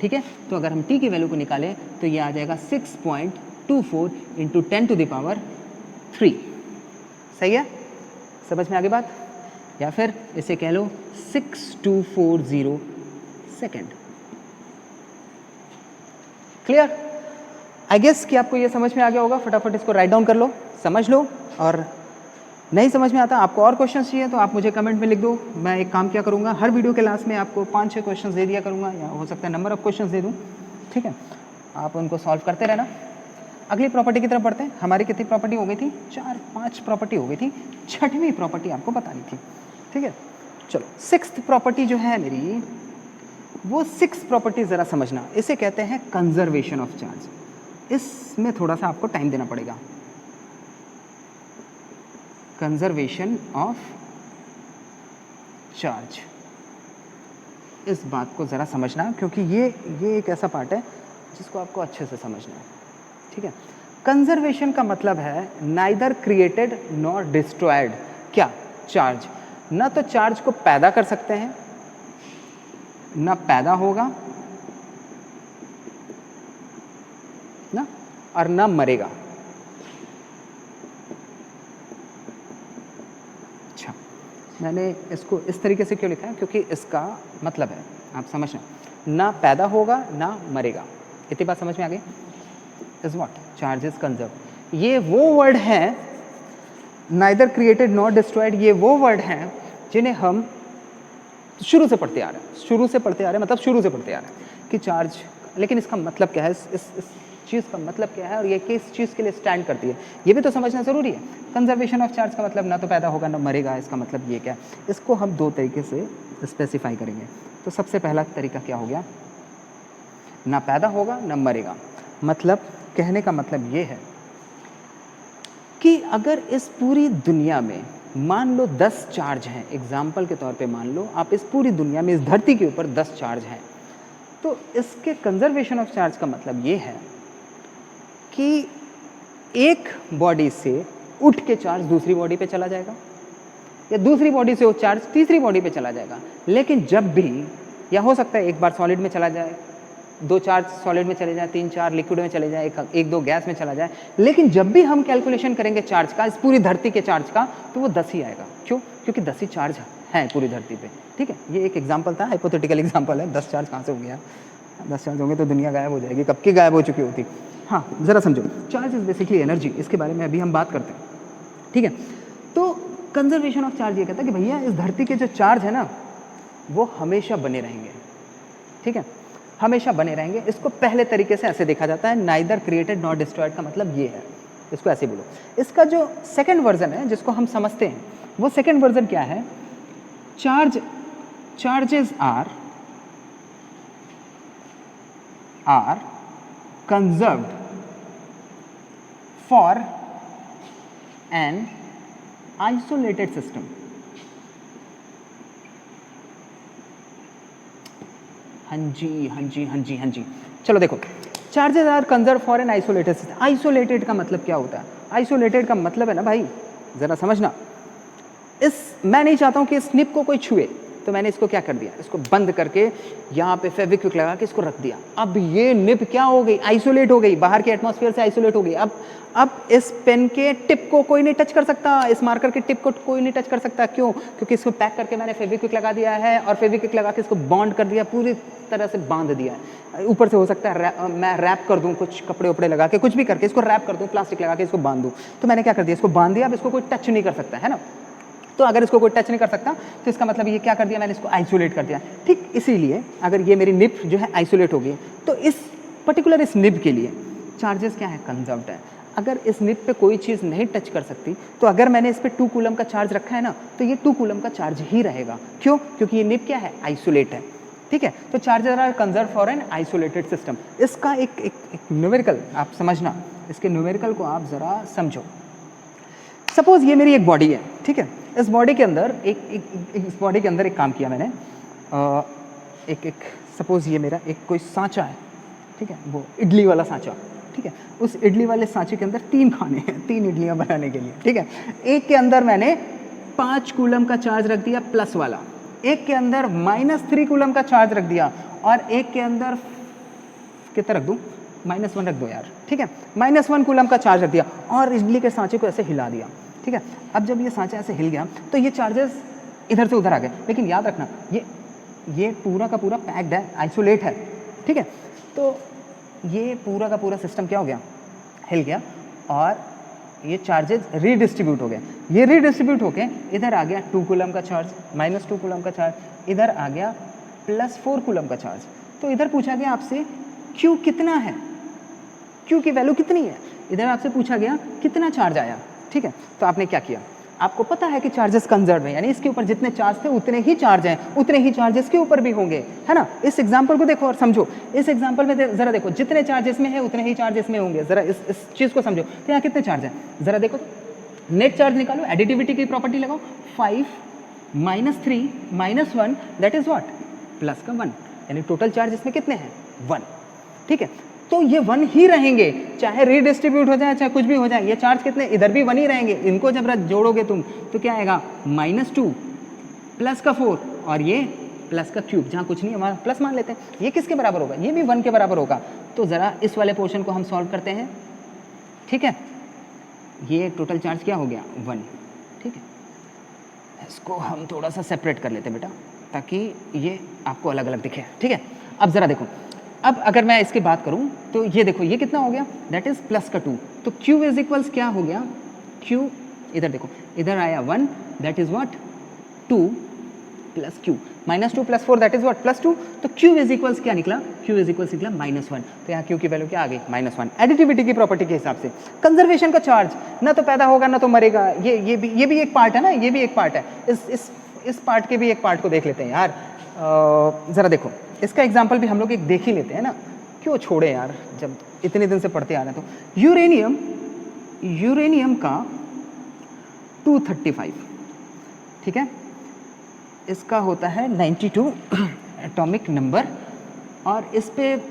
ठीक है, तो अगर हम t की वैल्यू को निकालें तो ये आ जाएगा 6.24 इंटू 10⁻3। सही है, समझ में आगे बात, या फिर इसे कह लो 6240 सेकेंड। क्लियर, आई गेस कि आपको ये समझ में आ गया होगा। फटाफट इसको राइट डाउन कर लो, समझ लो, और नहीं समझ में आता आपको और क्वेश्चन चाहिए तो आप मुझे कमेंट में लिख दो। मैं एक काम क्या करूँगा, हर वीडियो के लास्ट में आपको 5-6 क्वेश्चन दे दिया करूँगा, या हो सकता है नंबर ऑफ क्वेश्चन दे दूँ। ठीक है, आप उनको सॉल्व करते रहना। अगली प्रॉपर्टी की तरफ बढ़ते हैं। हमारी कितनी प्रॉपर्टी हो गई थी, 4-5 प्रॉपर्टी हो गई थी, 6वीं प्रॉपर्टी आपको बतानी थी। ठीक है, चलो 6th प्रॉपर्टी जो है मेरी, वो 6 प्रॉपर्टी ज़रा समझना, इसे कहते हैं कंजर्वेशन ऑफ चार्ज। इसमें थोड़ा सा आपको टाइम देना पड़ेगा। कंजर्वेशन ऑफ चार्ज, इस बात को ज़रा समझना, क्योंकि ये एक ऐसा पार्ट है जिसको आपको अच्छे से समझना है। ठीक है, कंजर्वेशन का मतलब है नाइदर क्रिएटेड नॉर डिस्ट्रॉयड। क्या, चार्ज, ना तो चार्ज को पैदा कर सकते हैं, ना पैदा होगा ना, और ना मरेगा। अच्छा, मैंने इसको इस तरीके से क्यों लिखा है, क्योंकि इसका मतलब है, आप समझना, ना पैदा होगा ना मरेगा। इतनी बात समझ में आ गई। Is what charge is conserve. ये वो वर्ड है, नाइदर क्रिएटेड नॉट डिस्ट्रॉयड, ये वो वर्ड हैं जिन्हें हम शुरू से पढ़ते आ रहे हैं। शुरू से पढ़ते आ रहे हैं मतलब शुरू से पढ़ते आ रहे हैं कि चार्ज, लेकिन इसका मतलब क्या है, इस चीज़ का मतलब क्या है, और ये किस चीज़ के लिए स्टैंड करती है, ये भी तो समझना ज़रूरी है। कंजर्वेशन ऑफ चार्ज का मतलब ना तो पैदा होगा ना मरेगा, इसका मतलब ये क्या है, इसको हम 2 तरीके से स्पेसिफाई करेंगे। तो सबसे पहला तरीका क्या हो गया, ना पैदा होगा ना मरेगा। मतलब कहने का मतलब ये है कि अगर इस पूरी दुनिया में मान लो 10 चार्ज हैं, एग्जाम्पल के तौर पे मान लो आप इस पूरी दुनिया में, इस धरती के ऊपर 10 चार्ज हैं, तो इसके कंजर्वेशन ऑफ चार्ज का मतलब ये है कि एक बॉडी से उठ के चार्ज दूसरी बॉडी पे चला जाएगा, या दूसरी बॉडी से वो चार्ज तीसरी बॉडी पे चला जाएगा। लेकिन जब भी, या हो सकता है एक बार सॉलिड में चला जाए, 2 चार्ज सॉलिड में चले जाए, 3-4 लिक्विड में चले जाए, 1-2 गैस में चला जाए, लेकिन जब भी हम कैलकुलेशन करेंगे चार्ज का, इस पूरी धरती के चार्ज का, तो वो 10 ही आएगा। क्यों? क्योंकि 10 ही चार्ज हैं पूरी धरती पे। ठीक है, ये एक एग्जाम्पल था, हाइपोथेटिकल एग्जाम्पल है। 10 चार्ज कहाँ से हो गया, 10 चार्ज होंगे तो दुनिया गायब हो जाएगी, कब की गायब हो चुकी होती। हाँ, ज़रा समझो, चार्ज इज बेसिकली एनर्जी, इसके बारे में अभी हम बात करते हैं। ठीक है, तो कंजर्वेशन ऑफ चार्ज ये कहता है कि भैया इस धरती के जो चार्ज है ना, वो हमेशा बने रहेंगे। ठीक है, हमेशा बने रहेंगे। इसको पहले तरीके से ऐसे देखा जाता है, नाइदर क्रिएटेड नॉट डिस्ट्रॉयड का मतलब ये है, इसको ऐसे बोलो। इसका जो सेकंड वर्जन है जिसको हम समझते हैं, वो सेकंड वर्जन क्या है, charges are conserved for an isolated system. हाँ जी। चलो देखो, charges are conserve for an isolated system. Isolated का मतलब क्या होता है? आइसोलेटेड का मतलब है ना भाई, जरा समझना, मैं नहीं चाहता हूँ कि इस निब को कोई छुए, तो मैंने इसको क्या कर दिया, इसको बंद करके यहाँ पे फेविक्विक लगा के इसको रख दिया। अब ये निब क्या हो गई, आइसोलेट हो गई, बाहर के एटमॉस्फेयर से आइसोलेट हो गई। अब इस पेन के टिप को कोई नहीं टच कर सकता, इस मार्कर के टिप को कोई नहीं टच कर सकता। क्यों? क्योंकि इसको पैक करके मैंने फेविक्विक लगा दिया है और फेविक्विक लगा के इसको बॉन्ड कर दिया, पूरी तरह से बांध दिया है। ऊपर से हो सकता है मैं रैप कर दूं, कुछ कपड़े उपड़े लगा के, कुछ भी करके इसको रैप कर दूं, प्लास्टिक लगा के इसको बांध दूं। तो मैंने क्या कर दिया, इसको बांध दिया। अब इसको कोई टच नहीं कर सकता है ना। तो अगर इसको कोई टच नहीं कर सकता तो इसका मतलब ये क्या कर दिया, मैंने इसको आइसोलेट कर दिया। ठीक इसीलिए अगर ये मेरी निब जो है आइसोलेट हो गई, तो इस पर्टिकुलर इस निब के लिए चार्जेस क्या है, कंजर्व्ड है। अगर इस निब पे कोई चीज़ नहीं टच कर सकती, तो अगर मैंने इस पे 2 कूलम का चार्ज रखा है ना, तो ये 2 कूलम का चार्ज ही रहेगा। क्यों? क्योंकि ये निब क्या है, आइसोलेट है। ठीक है, तो charges are conserve for an isolated system. इसका एक न्यूमेरिकल आप समझना, इसके न्यूमेरिकल को आप ज़रा समझो। सपोज ये मेरी एक बॉडी है, ठीक है, इस बॉडी के अंदर इस बॉडी के अंदर एक काम किया मैंने। सपोज ये मेरा एक कोई सांचा है, ठीक है, वो इडली वाला सांचा, ठीक है। उस इडली वाले सांचे के अंदर 3 खाने हैं, 3 इडलियां बनाने के लिए, ठीक है। एक के अंदर मैंने 5 कूलम का चार्ज रख दिया प्लस वाला, एक के अंदर -3 कूलम का चार्ज रख दिया, और एक के अंदर कितना रख दूं, -1 रख दो यार, ठीक है, -1 कूलम का चार्ज रख दिया और इडली के सांचे को ऐसे हिला दिया, ठीक है। अब जब ये सांचा ऐसे हिल गया तो ये चार्जेस इधर से उधर आ गए, लेकिन याद रखना ये पूरा का पूरा पैक्ड है, आइसोलेट है, ठीक है। तो ये पूरा का पूरा सिस्टम क्या हो गया, हिल गया, और ये चार्जेस रीडिस्ट्रीब्यूट हो गए। ये रीडिस्ट्रीब्यूट होके इधर आ गया 2 कूलम का चार्ज, -2 कूलम का चार्ज, इधर आ गया +4 कूलम का चार्ज। तो इधर पूछा गया आपसे Q कितना है, Q की वैल्यू कितनी है, इधर आपसे पूछा गया कितना चार्ज आया, ठीक है। तो आपने क्या किया, आपको पता है कि चार्जेस कंजर्व है, यानी इसके ऊपर जितने चार्ज थे उतने ही चार्ज हैं, उतने ही चार्जेस के ऊपर भी होंगे, है ना। इस एग्जांपल को देखो और समझो, इस एग्जांपल में जरा देखो, जितने चार्जेस में है उतने ही चार्जेस में होंगे। जरा इस चीज को समझो, तो यहाँ कितने चार्ज हैं, जरा देखो, नेट चार्ज निकालो, एडिटिविटी की प्रॉपर्टी लगाओ, 5 -3 -1 दैट इज व्हाट, प्लस का 1, यानी टोटल चार्ज इसमें कितने हैं, 1, ठीक है। तो ये 1 ही रहेंगे, चाहे रीडिस्ट्रीब्यूट हो जाए चाहे कुछ भी हो जाए, ये चार्ज कितने इधर भी 1 ही रहेंगे। इनको जब जोड़ोगे तुम तो क्या आएगा, -2 प्लस का 4 और ये प्लस का क्यूब, जहाँ कुछ नहीं है वहाँ प्लस मान लेते हैं। ये किसके बराबर होगा, ये भी 1 के बराबर होगा। तो ज़रा इस वाले पोर्शन को हम सॉल्व करते हैं, ठीक है। ये टोटल चार्ज क्या हो गया, 1, ठीक है। इसको हम थोड़ा सा सेपरेट कर लेते हैं बेटा, ताकि ये आपको अलग अलग दिखे, ठीक है। अब ज़रा देखो, अब अगर मैं इसकी बात करूं तो ये देखो, ये कितना हो गया, दैट इज प्लस का 2। तो Q इज इक्वल्स क्या हो गया, Q इधर देखो, इधर आया 1, that is what 2 plus Q, -2 + 4 that is what +2। तो Q इज इक्वल्स क्या निकला, Q इज इक्वल्स निकला -1। तो यहाँ Q की वैल्यू क्या आ गई, -1। एडिटिविटी की प्रॉपर्टी के हिसाब से कंजर्वेशन का चार्ज ना तो पैदा होगा ना तो मरेगा, ये भी एक पार्ट है ना, ये भी एक पार्ट है। इस पार्ट के भी एक पार्ट को देख लेते हैं यार। ज़रा देखो, इसका एग्जाम्पल भी हम लोग एक देख ही लेते हैं ना, क्यों छोड़े यार, जब इतने दिन से पढ़ते आ रहे हैं। तो यूरेनियम का 235, ठीक है, इसका होता है 92 एटॉमिक नंबर, और इस पे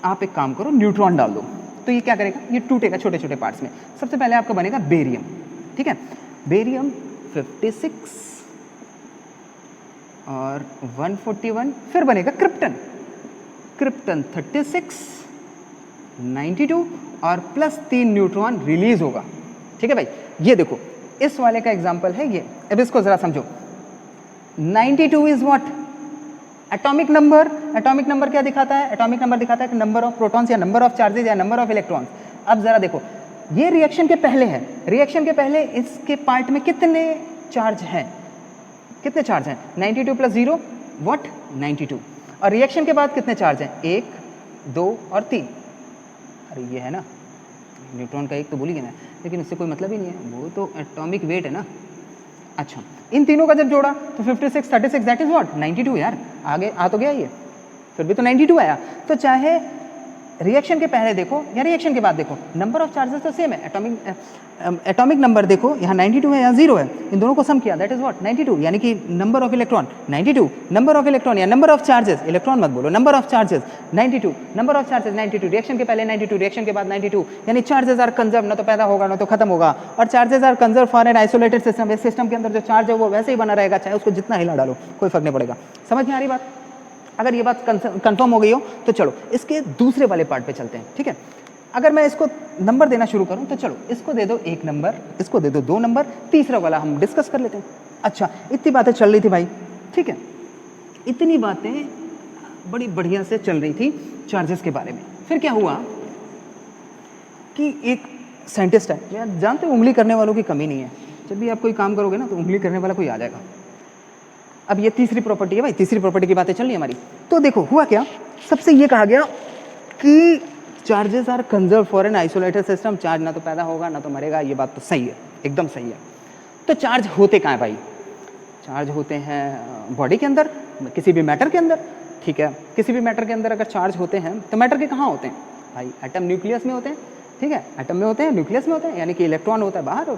आप एक काम करो, न्यूट्रॉन डाल दो, तो ये क्या करेगा, ये टूटेगा छोटे छोटे पार्ट्स में। सबसे पहले आपका बनेगा बेरियम, ठीक है, बेरियम 56 और 141, फिर बनेगा क्रिप्टन 36 92 और +3 न्यूट्रॉन रिलीज होगा, ठीक है भाई। ये देखो, इस वाले का एग्जांपल है ये। अब इसको जरा समझो, 92 is what, atomic number. Atomic number क्या दिखाता है, एटॉमिक नंबर दिखाता है कि नंबर ऑफ प्रोटॉन्स या नंबर ऑफ चार्जेस या नंबर ऑफ इलेक्ट्रॉन्स। अब जरा देखो, ये रिएक्शन के पहले है, रिएक्शन के पहले इसके पार्ट में कितने चार्ज हैं, कितने चार्ज हैं, 92 + 0 व्हाट 92। और रिएक्शन के बाद कितने चार्ज हैं, 1 2 और 3। अरे ये है ना, न्यूट्रॉन का एक तो भूल ही गया मैं, लेकिन उससे कोई मतलब ही नहीं है, वो तो एटॉमिक वेट है ना। अच्छा, इन तीनों का जब जोड़ा तो 56 36 दैट इज व्हाट 92 यार, आगे आ तो गया ये, फिर भी तो 92 आया। तो चाहे रिएक्शन के पहले देखो या रिएक्शन के बाद देखो, नंबर ऑफ चार्जेस तो सेम है, एटॉमिक नंबर देखो यहाँ 92 है, यहाँ 0 है, इन दोनों को सम किया दैट इज व्हाट 92, यानी कि number of electron 92, number of electron या नंबर ऑफ चार्जेस, इलेक्ट्रॉन मत बोलो, number of charges 92, number of charges 92, reaction के पहले 92, रिएक्शन के बाद 92, यानी चार्जेस आर कंजर्व, ना तो पैदा होगा ना तो खत्म होगा, और charges are conserve for an isolated system, इस सिस्टम के अंदर जो चार्ज है वो वैसे ही बना रहेगा, चाहे उसको जितना हिला डालो कोई फर्क नहीं पड़ेगा। समझ में आ रही बात? अगर ये बात कंफर्म हो गई हो तो चलो इसके दूसरे वाले पार्ट पे चलते हैं, ठीक है। अगर मैं इसको नंबर देना शुरू करूं तो चलो इसको दे दो 1 नंबर, इसको दे दो 2 नंबर, तीसरा वाला हम डिस्कस कर लेते हैं। अच्छा, इतनी बातें चल रही थी भाई, ठीक है, इतनी बातें बड़ी बढ़िया से चल रही थी चार्जेस के बारे में। फिर क्या हुआ कि एक साइंटिस्ट है, यार जानते हो उंगली करने वालों की कमी नहीं है, जब भी आप कोई काम करोगे ना तो उंगली करने वाला कोई आ जाएगा। अब ये तीसरी प्रॉपर्टी है भाई, तीसरी प्रॉपर्टी की बातें चल रही है हमारी। तो देखो हुआ क्या, सबसे ये कहा गया कि charges are conserve for an isolated system, charge ना तो पैदा होगा ना तो मरेगा, ये बात तो सही है, एकदम सही है। तो चार्ज होते कहाँ है भाई? चार्ज होते हैं बॉडी के अंदर, किसी भी मैटर के अंदर, ठीक है। किसी भी मैटर के अंदर अगर चार्ज होते हैं तो मैटर के कहाँ होते हैं भाई? एटम न्यूक्लियस में होते हैं, ठीक है, एटम में होते हैं, न्यूक्लियस में होते हैं, यानी कि इलेक्ट्रॉन होता है बाहर और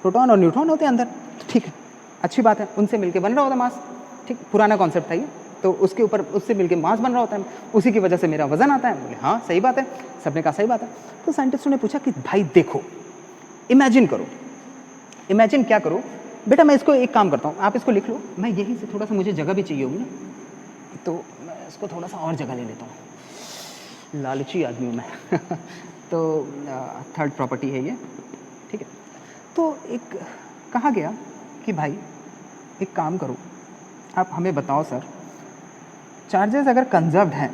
प्रोटॉन और न्यूट्रॉन होते हैं अंदर, ठीक है, अच्छी बात है, उनसे मिलके बन रहा होता है मास, ठीक, पुराना कॉन्सेप्ट था ये, तो उसके ऊपर उससे मिलके मास बन रहा होता है, उसी की वजह से मेरा वजन आता है। बोले हाँ सही बात है, सबने कहा सही बात है। तो साइंटिस्टों ने पूछा कि भाई देखो, इमेजिन करो, इमेजिन क्या करो बेटा, मैं इसको एक काम करता हूँ, आप इसको लिख लो, मैं यहीं से थोड़ा सा, मुझे जगह भी चाहिए होगी ना, तो मैं इसको थोड़ा सा और जगह ले लेता हूँ, लालची आदमी हूँ मैं तो थर्ड प्रॉपर्टी है ये, ठीक है। तो एक कहा गया कि भाई एक काम करो, आप हमें बताओ सर, चार्जेस अगर कंजर्व्ड हैं,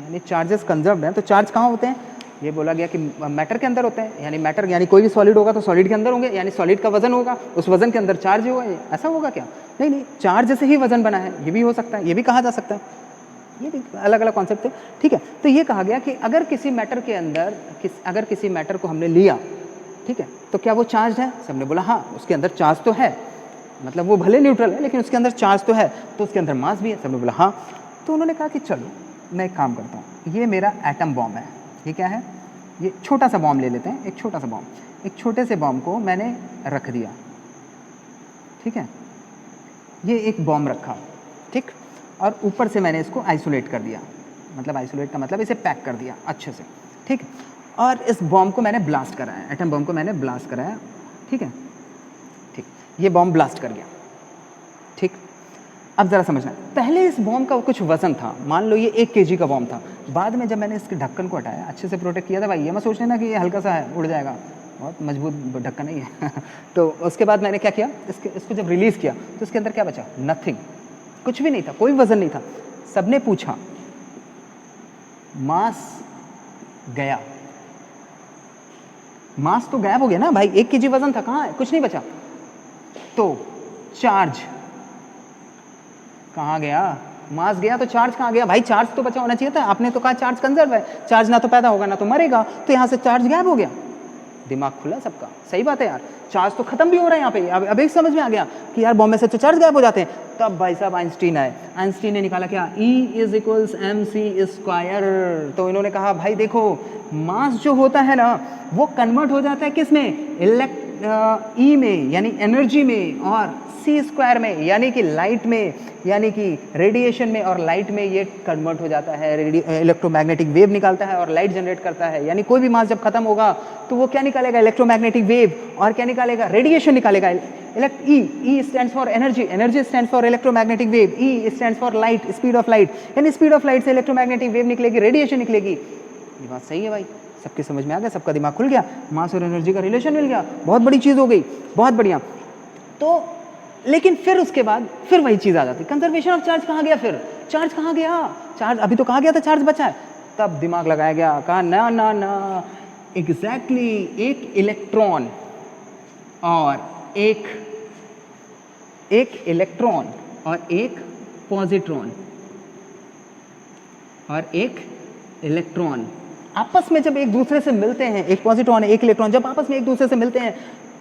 यानी चार्जेस कंजर्व्ड हैं, तो चार्ज कहाँ होते हैं? ये बोला गया कि मैटर के अंदर होते हैं, यानी मैटर यानी कोई भी सॉलिड होगा तो सॉलिड के अंदर होंगे, यानी सॉलिड का वजन होगा, उस वजन के अंदर चार्ज होगा, ऐसा होगा क्या? नहीं नहीं, चार्ज से ही वजन बना है, ये भी हो सकता है, ये भी कहा जा सकता है, ये भी अलग अलग कॉन्सेप्ट है, ठीक है। तो ये कहा गया कि अगर किसी मैटर के अंदर अगर किसी मैटर को हमने लिया, ठीक है, तो क्या वो चार्ज है? सबने बोला हाँ, उसके अंदर चार्ज तो है, मतलब वो भले न्यूट्रल है लेकिन उसके अंदर चार्ज तो है, तो उसके अंदर मास भी है। सबने बोला हाँ। तो उन्होंने कहा कि चलो मैं एक काम करता हूँ, ये मेरा एटम बॉम्ब है, ये क्या है? ये छोटा सा बॉम्ब ले लेते हैं, एक छोटा सा बॉम्ब, एक छोटे से बॉम्ब को मैंने रख दिया, ठीक है, ये एक बॉम्ब रखा, ठीक, और ऊपर से मैंने इसको आइसोलेट कर दिया, मतलब आइसोलेट का मतलब इसे पैक कर दिया अच्छे से, ठीक, और इस बॉम्ब को मैंने ब्लास्ट कराया, एटम बॉम्ब को मैंने ब्लास्ट कराया, ठीक है, ठीक, ये बॉम्ब ब्लास्ट कर गया, ठीक। अब ज़रा समझना, पहले इस बॉम्ब का कुछ वजन था, मान लो ये 1 kg का बॉम्ब था, बाद में जब मैंने इसके ढक्कन को हटाया, अच्छे से प्रोटेक्ट किया था भाई, ये मत सोचने ना कि ये हल्का सा है उड़ जाएगा, बहुत मजबूत ढक्कन नहीं है तो उसके बाद मैंने क्या किया, इसको जब रिलीज़ किया तो इसके अंदर क्या बचा? नथिंग, कुछ भी नहीं था, कोई वजन नहीं था। सबने पूछा, मास गया, मास तो गायब हो गया ना भाई, 1 kg वजन था, कहाँ है? कुछ नहीं बचा। तो चार्ज कहाँ गया? मास गया तो चार्ज कहाँ गया भाई? चार्ज तो बचा होना चाहिए था, आपने तो कहा चार्ज कंजर्व है, चार्ज ना तो पैदा होगा ना तो मरेगा, तो यहाँ से चार्ज गायब हो गया। दिमाग खुला सबका, सही बात है यार, चार्ज तो खत्म भी हो रहा है यहाँ पे। अब एक समझ में आ गया कि यार बॉम्ब में से तो चार्ज गायब हो जाते हैं। तब भाई साहब आइंस्टीन आए, आइंस्टीन ने निकाला क्या? E = mc²। तो इन्होंने कहा भाई देखो, मास जो होता है ना वो कन्वर्ट हो जाता है किस में? E में यानी एनर्जी में, और c² में यानी कि लाइट में, यानी कि रेडिएशन में, और लाइट में ये कन्वर्ट हो जाता है, इलेक्ट्रोमैग्नेटिक वेव निकालता है और लाइट जनरेट करता है। यानी कोई भी मास जब खत्म होगा तो वो क्या निकालेगा? इलेक्ट्रोमैग्नेटिक वेव, और क्या निकालेगा? रेडिएशन निकालेगा। E stands for energy, energy stands for electromagnetic wave, E stands for light, speed of light, यानी स्पीड ऑफ लाइट से इलेक्ट्रोमैग्नेटिक वेव निकलेगी, रेडिएशन निकलेगी। ये बात सही है भाई, सबके समझ में आ गया, सबका दिमाग खुल गया, मास और एनर्जी का रिलेशन मिल गया, बहुत बड़ी चीज़ हो गई, बहुत बढ़िया। तो लेकिन फिर उसके बाद फिर वही चीज़ आ जाती, कंजर्वेशन ऑफ चार्ज कहाँ गया? फिर चार्ज कहाँ गया? चार्ज अभी तो कहाँ गया था, चार्ज बचा है। तब दिमाग लगाया गया, कहा ना ना ना, एग्जैक्टली एक इलेक्ट्रॉन और एक इलेक्ट्रॉन और एक पॉजिट्रॉन और एक इलेक्ट्रॉन आपस में जब एक दूसरे से मिलते हैं, एक पॉजिट्रॉन एक इलेक्ट्रॉन जब आपस में एक दूसरे से मिलते हैं,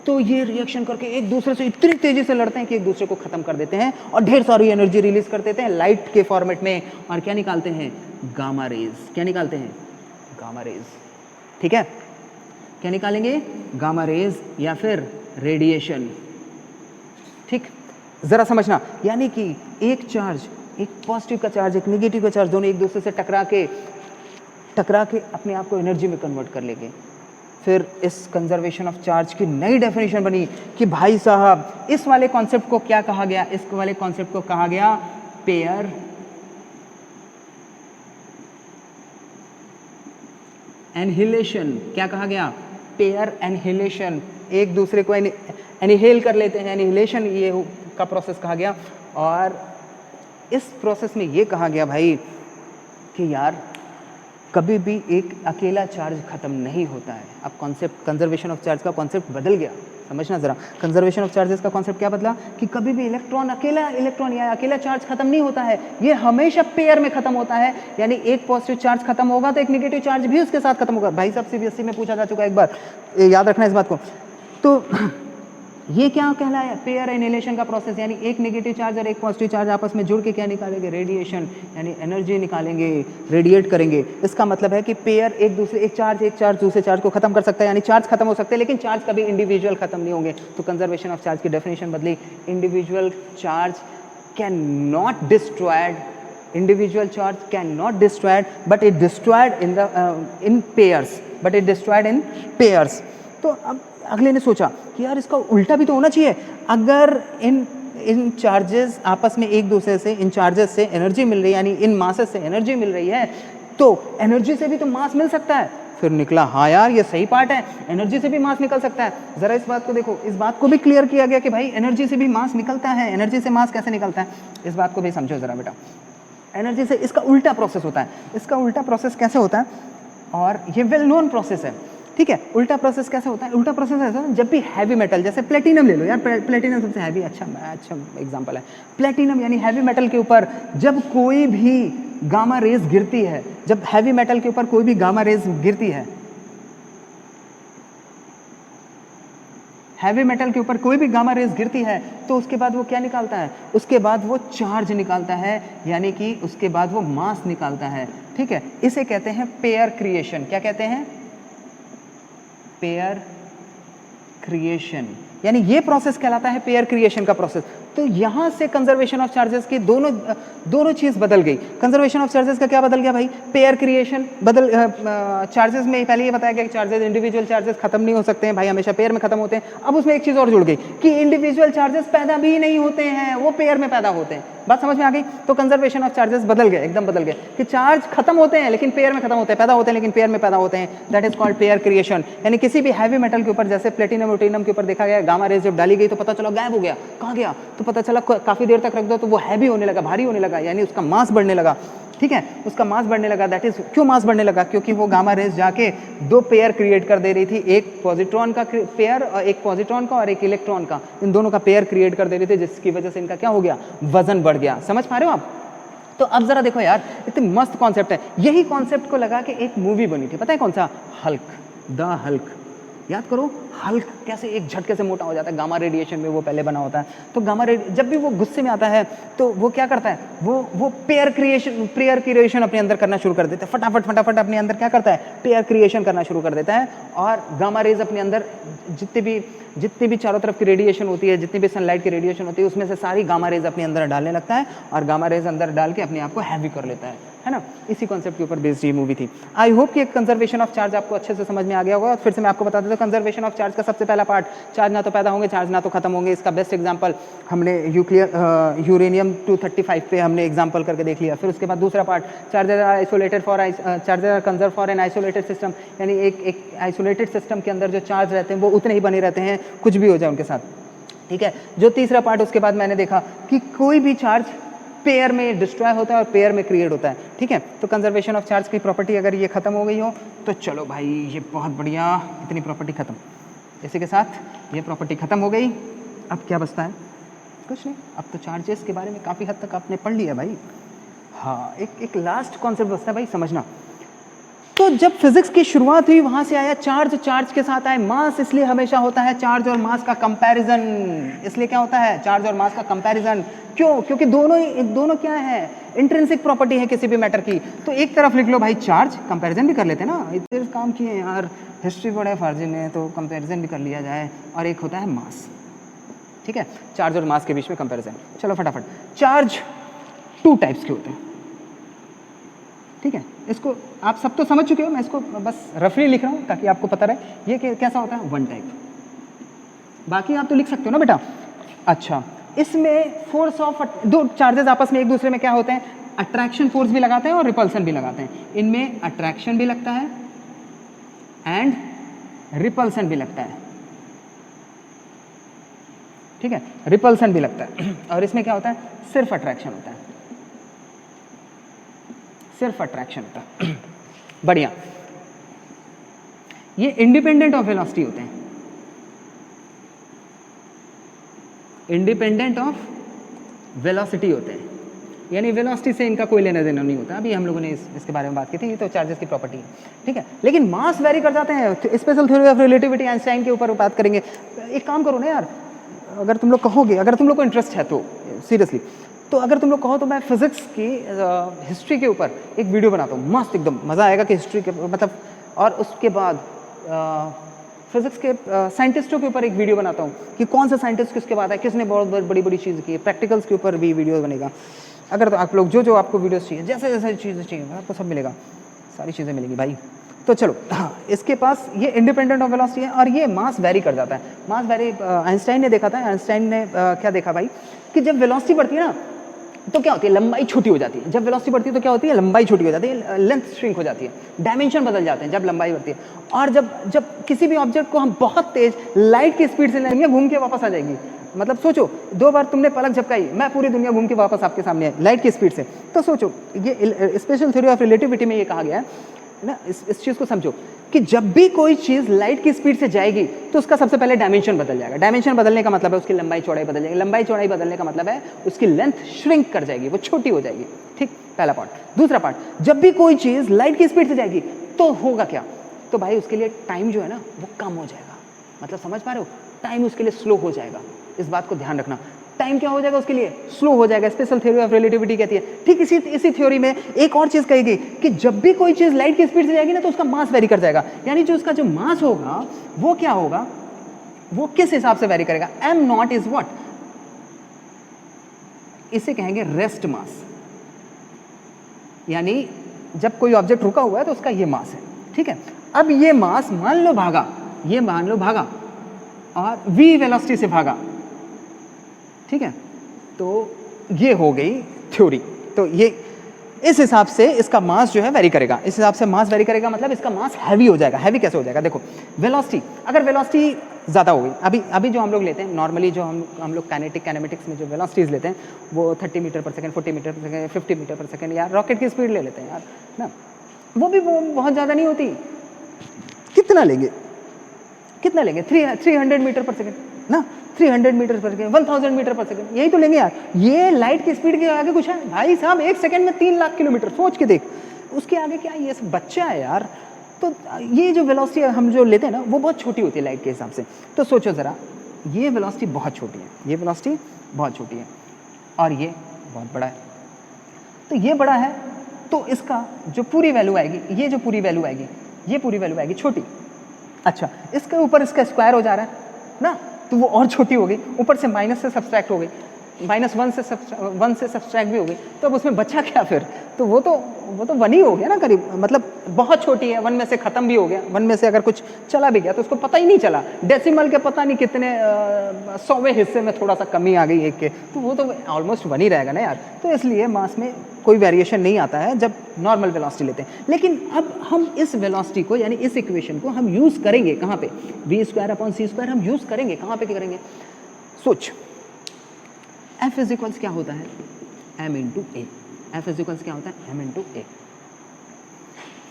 तो ये रिएक्शन करके एक दूसरे से इतनी तेजी से लड़ते हैं कि एक दूसरे को खत्म कर देते हैं और ढेर सारी एनर्जी रिलीज कर देते हैं लाइट के फॉर्मेट में, और क्या निकालते हैं? Gamma rays. क्या निकालते हैं? Gamma rays. ठीक है, क्या निकालेंगे? गामा रेज या फिर रेडिएशन। ठीक, जरा समझना, यानी कि एक चार्ज, एक पॉजिटिव का चार्ज, एक नेगेटिव का चार्ज, दोनों एक दूसरे से टकरा के अपने आप को एनर्जी में कन्वर्ट कर लेंगे। फिर इस कंजर्वेशन ऑफ चार्ज की नई डेफिनेशन बनी कि भाई साहब इस वाले कॉन्सेप्ट को क्या कहा गया? इस वाले कॉन्सेप्ट को कहा गया पेयर एनहिलेशन। क्या कहा गया? Pair annihilation. एक दूसरे को एनिहेल कर लेते हैं, एनिहिलेशन ये का प्रोसेस कहा गया। और इस प्रोसेस में ये कहा गया भाई कि यार कभी भी एक अकेला चार्ज खत्म नहीं होता है। अब कॉन्सेप्ट कंजर्वेशन ऑफ चार्ज का कॉन्सेप्ट बदल गया, समझना जरा। कंजर्वेशन ऑफ चार्जेस का कॉन्सेप्ट क्या बदला कि कभी भी अकेला इलेक्ट्रॉन या अकेला चार्ज खत्म नहीं होता है, ये हमेशा पेयर में खत्म होता है। यानी एक पॉजिटिव चार्ज खत्म होगा तो एक नेगेटिव चार्ज भी उसके साथ खत्म होगा। भाई साहब सीबीएसई में पूछा जा चुका है एक बार, याद रखना इस बात को। तो ये क्या कहलाया? पेयर एनिहिलेशन का प्रोसेस। यानी एक नेगेटिव चार्ज और एक पॉजिटिव चार्ज आपस में जुड़ के क्या निकालेंगे? रेडिएशन, यानी एनर्जी निकालेंगे, रेडिएट करेंगे। इसका मतलब है कि पेयर एक चार्ज दूसरे चार्ज को खत्म कर सकता है, यानी चार्ज खत्म हो सकते हैं लेकिन चार्ज कभी इंडिविजुअल खत्म नहीं होंगे। तो कंजर्वेशन ऑफ चार्ज की डेफिनेशन बदली, individual charge can not destroyed, individual charge cannot destroyed but it destroyed in pairs। तो अब अगले ने सोचा कि यार इसका उल्टा भी तो होना चाहिए। अगर इन चार्जेस आपस में एक दूसरे से, इन चार्जेस से एनर्जी मिल रही है, यानी इन मासेस से एनर्जी मिल रही है, तो एनर्जी से भी तो मास मिल सकता है। फिर निकला हाँ यार ये सही पार्ट है, एनर्जी से भी मास निकल सकता है। जरा इस बात को देखो, इस बात को भी क्लियर किया गया कि भाई एनर्जी से भी मास निकलता है। एनर्जी से मास कैसे निकलता है, इस बात को भी समझो जरा बेटा। एनर्जी से इसका उल्टा प्रोसेस होता है। इसका उल्टा प्रोसेस कैसे होता है? और ये वेल नोन प्रोसेस है, ठीक है। उल्टा प्रोसेस कैसे होता है? उल्टा प्रोसेस ऐसा है, जब भी हैवी मेटल, जैसे प्लेटिनम ले लो यार, प्लेटिनम सबसे हैवी, अच्छा एग्जांपल है प्लेटिनम, यानी हैवी मेटल के ऊपर जब कोई भी गामा रेज गिरती है, जब हैवी मेटल के ऊपर कोई भी गामा रेज गिरती है, हैवी मेटल के ऊपर कोई भी गामा रेज गिरती है, तो उसके बाद वो क्या निकालता है? उसके बाद वो चार्ज निकालता है, यानी कि उसके बाद वो मास निकालता है, ठीक है। इसे कहते हैं पेयर क्रिएशन। क्या कहते हैं? पेयर क्रिएशन, यानी ये प्रोसेस कहलाता है पेयर क्रिएशन का प्रोसेस। तो यहां से कंजर्वेशन ऑफ चार्जेस की दोनों चीज बदल गई। कंजर्वेशन ऑफ चार्जेस का क्या बदल गया भाई? पेयर क्रिएशन बदल, चार्जेस में पहले ये बताया गया कि चार्जेस, इंडिविजुअल चार्जेस खत्म नहीं हो सकते हैं भाई, हमेशा पेयर में खत्म होते हैं। अब उसमें एक चीज और जुड़ गई कि इंडिविजुअल चार्जेस पैदा भी नहीं होते हैं, वो पेयर में पैदा होते हैं। बात समझ में आ गई? तो कंजर्वेशन ऑफ चार्जेस बदल गए, एकदम बदल गए कि चार्ज खत्म होते हैं लेकिन पेयर में खत्म होते हैं, पैदा होते हैं लेकिन पेयर में पैदा होते हैं। That is called pair creation. यानी किसी भी हैवी मेटल के ऊपर, जैसे प्लेटिनम रूटिनम के ऊपर देखा गया, गामा रेज जब डाली गई तो पता चला गायब हो गया, कहाँ गया? तो पता चला काफी देर तक रख दो तो वो हैवी होने लगा, भारी होने लगा, यानी उसका मास बढ़ने लगा, ठीक है, उसका मास बढ़ने लगा। दैट इज क्यों मास बढ़ने लगा? क्योंकि वो गामा रेज जाके दो पेयर क्रिएट कर दे रही थी, एक पॉजिट्रॉन का पेयर और एक पॉजिट्रॉन का और एक इलेक्ट्रॉन का, इन दोनों का पेयर क्रिएट कर दे रही थी, जिसकी वजह से इनका क्या हो गया? वजन बढ़ गया। समझ पा रहे हो आप? तो अब जरा देखो यार, इतनी मस्त कॉन्सेप्ट है। यही कॉन्सेप्ट को लगा के एक मूवी बनी थी, पता है कौन सा? Hulk, the Hulk. याद करो हल्क कैसे एक झटके से मोटा हो जाता है, गामा रेडिएशन में वो पहले बना होता है। तो गामा जब भी वो गुस्से में आता है तो वो क्या करता है? वो पेयर क्रिएशन अपने अंदर करना शुरू कर देता है, फटाफट अपने अंदर क्या करता है? पेयर क्रिएशन करना शुरू कर देता है। और गामा रेज अपने अंदर जितनी भी चारों तरफ की रेडिएशन होती है, जितनी भी सनलाइट की रेडिएशन होती है, उसमें से सारी गामा रेज अपने अंदर डालने लगता है और गामा रेज अंदर डाल के अपने आप को हैवी कर लेता है ना। इसी कॉन्सेप्ट के ऊपर बेस्ड ये मूवी थी। आई होप कि कंजर्वेशन ऑफ चार्ज आपको अच्छे से समझ में आ गया होगा। फिर से मैं आपको बता देता हूँ, कंजर्वेशन ऑफ चार्ज का सबसे पहला पार्ट, चार्ज ना तो पैदा होंगे, चार्ज ना तो खत्म होंगे। इसका बेस्ट एग्जांपल हमने यूरेनियम 235 पे हमने एग्जांपल करके देख लिया। फिर उसके बाद दूसरा part, charges are isolated for charges are conserve for an isolated system, यानी एक आइसोलेटेड सिस्टम के अंदर जो चार्ज रहते हैं वो उतने ही बने रहते हैं, कुछ भी हो जाए उनके साथ, ठीक है। जो तीसरा पार्ट उसके बाद मैंने देखा कि कोई भी चार्ज पेयर में डिस्ट्रॉय होता है और पेयर में क्रिएट होता है, ठीक है। तो कंजर्वेशन ऑफ चार्ज की प्रॉपर्टी अगर ये खत्म हो गई हो तो चलो भाई ये बहुत बढ़िया, इतनी प्रॉपर्टी खत्म। इसी के साथ ये प्रॉपर्टी खत्म हो गई। अब क्या बचता है? कुछ नहीं, अब तो चार्जेस के बारे में काफ़ी हद तक आपने पढ़ लिया भाई। हाँ, एक लास्ट कॉन्सेप्ट बचता है भाई, समझना। तो जब फिजिक्स की शुरुआत हुई वहां से आया चार्ज, चार्ज के साथ आए मास, इसलिए हमेशा होता है चार्ज और मास का कंपैरिजन। इसलिए क्या होता है? चार्ज और मास का कंपैरिजन। क्यों? क्योंकि दोनों क्या है? इंट्रिंसिक प्रॉपर्टी है किसी भी मैटर की। तो एक तरफ लिख लो भाई चार्ज, कंपैरिजन भी कर लेते हैं ना, इतने काम किए यार, हिस्ट्री पढ़े फर्जी में, तो कंपैरिजन भी कर लिया जाए। और एक होता है मास, ठीक है, चार्ज और मास के बीच में कंपैरिजन। चलो फटाफट, चार्ज 2 टाइप्स के होते हैं, ठीक है, इसको आप सब तो समझ चुके हो, मैं इसको बस रफली लिख रहा हूँ ताकि आपको पता रहे। ये कैसा होता है? 1 टाइप। बाकी आप तो लिख सकते हो ना बेटा। अच्छा, इसमें फोर्स ऑफ, 2 चार्जेस आपस में एक दूसरे में क्या होते हैं? अट्रैक्शन फोर्स भी लगाते हैं और रिपल्सन भी लगाते हैं। इनमें अट्रैक्शन भी लगता है एंड रिपल्सन भी लगता है, ठीक है, रिपल्सन भी लगता है। और इसमें क्या होता है? सिर्फ अट्रैक्शन होता है, सिर्फ अट्रैक्शन होता है। बढ़िया। ये इंडिपेंडेंट ऑफ वेलोसिटी होते हैं, इंडिपेंडेंट ऑफ वेलोसिटी होते हैं, यानी वेलोसिटी से इनका कोई लेना देना नहीं होता। अभी हम लोगों ने इसके बारे में बात की थी, ये तो चार्जेस की प्रॉपर्टी है, ठीक है। लेकिन मास वेरी कर जाते हैं। Special theory of relativity Einstein के ऊपर बात करेंगे। एक काम करो ना यार, अगर तुम लोग कहोगे, अगर तुम लोग को इंटरेस्ट है तो सीरियसली, तो अगर तुम लोग कहो तो मैं फिजिक्स की हिस्ट्री के ऊपर एक वीडियो बनाता हूँ, मस्त एकदम मज़ा आएगा कि हिस्ट्री के मतलब, और उसके बाद फिजिक्स के साइंटिस्टों के ऊपर एक वीडियो बनाता हूँ कि कौन सा साइंटिस्ट किसके बाद है, किसने बहुत बड़ी बड़ी चीज़ की, प्रैक्टिकल्स के ऊपर भी वीडियो बनेगा। अगर तो आप लोग जो आपको वीडियोस चाहिए, जैसे जैसे चीज़ें चाहिए आपको सब मिलेगा, सारी चीज़ें मिलेंगी भाई। तो चलो, इसके पास ये इंडिपेंडेंट ऑफ वेलोसिटी है और ये मास वेरी कर जाता है। मास वेरी आइंस्टाइन ने देखा था, आइंस्टाइन ने क्या देखा भाई, कि जब वेलोसिटी बढ़ती है ना तो क्या होती है? लंबाई छोटी हो जाती है। जब वेलोसिटी बढ़ती है तो क्या होती है? लंबाई छोटी हो जाती है, लेंथ श्रिंक हो जाती है, डायमेंशन बदल जाते हैं जब लंबाई बढ़ती है। और जब किसी भी ऑब्जेक्ट को हम बहुत तेज लाइट की स्पीड से लेंगे, घूम के वापस आ जाएगी। मतलब सोचो, 2 बार तुमने पलक झपकाई, मैं पूरी दुनिया घूम के वापस आपके सामने है लाइट की स्पीड से। तो सोचो, ये स्पेशल थ्योरी ऑफ रिलेटिविटी में ये कहा गया है ना, इस चीज़ को समझो कि जब भी कोई चीज़ लाइट की स्पीड से जाएगी तो उसका सबसे पहले डायमेंशन बदल जाएगा। डायमेंशन बदलने का मतलब है उसकी लंबाई चौड़ाई बदल जाएगी। लंबाई चौड़ाई बदलने का मतलब है उसकी लेंथ श्रिंक कर जाएगी, वो छोटी हो जाएगी, ठीक, पहला पार्ट। दूसरा पार्ट, जब भी कोई चीज़ लाइट की स्पीड से जाएगी तो होगा क्या? तो भाई उसके लिए टाइम जो है ना वो कम हो जाएगा। मतलब समझ पा रहे हो? टाइम उसके लिए स्लो हो जाएगा। इस बात को ध्यान रखना, टाइम क्या हो जाएगा उसके लिए? स्लो हो जाएगा। स्पेशल थ्योरी ऑफ रिलेटिविटी कहती है। ठीक इसी थ्योरी में एक और चीज कहेगी कि जब भी कोई चीज लाइट की स्पीड से जाएगी ना तो उसका मास वेरी कर जाएगा। यानी जो उसका जो मास होगा वो क्या होगा, वो किस हिसाब से वेरी करेगा? m नॉट इज व्हाट, इसे कहेंगे रेस्ट मास। यानी जब कोई ऑब्जेक्ट रुका हुआ है तो उसका ये मास है, ठीक है। अब ये मास मान लो भागा, ये मान लो भागा और v वेलोसिटी से भागा, ठीक है। तो ये हो गई थ्योरी। तो ये इस हिसाब से इसका मास जो है वेरी करेगा, इस हिसाब से मास वेरी करेगा, मतलब इसका मास हैवी हो जाएगा। हैवी कैसे हो जाएगा? देखो, वेलोसिटी, अगर वेलोसिटी ज़्यादा हो गई, अभी जो हम लोग लेते हैं नॉर्मली, जो हम लोग काइनेटिक्स में जो वेलोसिटीज़ लेते हैं वो 30 मीटर पर सेकंड, 40 मीटर पर सेकंड, 50 मीटर पर सेकंड, या रॉकेट की स्पीड ले लेते हैं यार ना, वो बहुत ज़्यादा नहीं होती। कितना लेंगे 300 मीटर पर सेकंड ना, 300 मीटर पर सेकंड, 1000 मीटर पर सेकंड, यही तो लेंगे यार। ये लाइट की स्पीड के आगे कुछ है भाई साहब? 1 सेकंड में 3 लाख किलोमीटर, सोच के देख, उसके आगे क्या है? ये सब बच्चा है यार। तो ये जो वेलोसिटी हम जो लेते हैं ना वो बहुत छोटी होती है लाइट के हिसाब से। तो सोचो ज़रा, ये वेलोसिटी बहुत छोटी है, ये वेलोसिटी बहुत छोटी है और ये बहुत बड़ा है। तो ये बड़ा है तो इसका जो पूरी वैल्यू आएगी, ये जो पूरी वैल्यू आएगी, ये पूरी वैल्यू आएगी छोटी। अच्छा, इसके ऊपर इसका स्क्वायर हो जा रहा है ना, तो वो और छोटी हो गई, ऊपर से माइनस से सब्सट्रैक्ट हो गई, -1 से सब्सट्रैक्ट भी हो गई, तो अब उसमें बचा क्या फिर? तो वो तो 1 ही हो गया ना करीब, मतलब बहुत छोटी है, 1 में से ख़त्म भी हो गया, 1 में से अगर कुछ चला भी गया तो उसको पता ही नहीं चला, डेसिमल के पता नहीं कितने 100वें हिस्से में थोड़ा सा कमी आ गई एक के, तो वो तो ऑलमोस्ट 1 ही रहेगा ना यार। तो इसलिए मास में कोई वेरिएशन नहीं आता है जब नॉर्मल वेलोसिटी लेते हैं। लेकिन अब हम इस वेलोसिटी को, यानी इस इक्वेशन को हम यूज़ करेंगे कहाँ पे? v²/c² हम यूज़ करेंगे कहाँ पे करेंगे? सोच, F इज इक्वल्स क्या होता है? m into A. F is equals क्या होता है? m इंटू ए।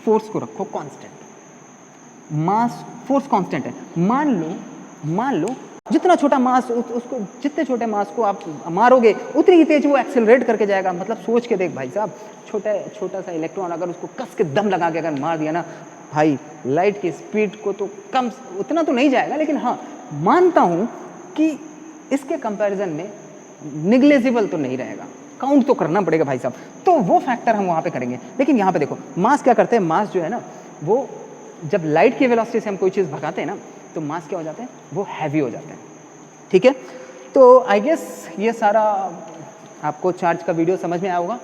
फोर्स को रखो कांस्टेंट, मास फोर्स कांस्टेंट है। मान लो जितना छोटा मास, उसको जितने छोटे मास को आप मारोगे उतनी ही तेज वो एक्सेलरेट करके जाएगा। मतलब सोच के देख भाई साहब, छोटा सा इलेक्ट्रॉन अगर उसको कस के दम लगा के अगर मार दिया ना भाई, लाइट की स्पीड को तो कम उतना तो नहीं जाएगा, लेकिन हाँ मानता हूँ कि इसके कंपैरिजन में निग्लेजिबल तो नहीं रहेगा, काउंट तो करना पड़ेगा भाई साहब। तो वो फैक्टर हम वहाँ पे करेंगे। लेकिन यहाँ पे देखो मास क्या करते हैं, मास जो है ना वो जब लाइट की वेलोसिटी से हम कोई चीज़ भगाते हैं ना तो मास क्या हो जाते हैं, वो हैवी हो जाते हैं। ठीक है, तो आई गेस ये सारा आपको चार्ज का वीडियो समझ में आया होगा।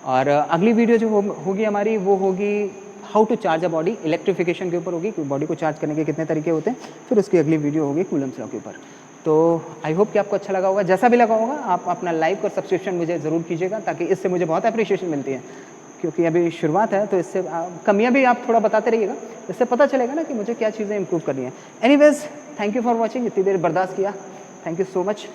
और अगली वीडियो जो होगी हमारी वो होगी how to charge a body, electrification के ऊपर होगी कि बॉडी को चार्ज करने के कितने तरीके होते हैं। फिर उसकी अगली वीडियो होगी कूलम्स लॉ के ऊपर। तो आई होप कि आपको अच्छा लगा होगा। जैसा भी लगा होगा आप अपना लाइक और सब्सक्रिप्शन मुझे ज़रूर कीजिएगा, ताकि इससे मुझे बहुत अप्रिशिएशन मिलती है, क्योंकि अभी शुरुआत है। तो इससे कमियां भी आप थोड़ा बताते रहिएगा, इससे पता चलेगा ना कि मुझे क्या चीज़ें इंप्रूव करनी है। Anyways, thank you for watching, इतनी देर बर्दाश्त किया, थैंक यू सो मच।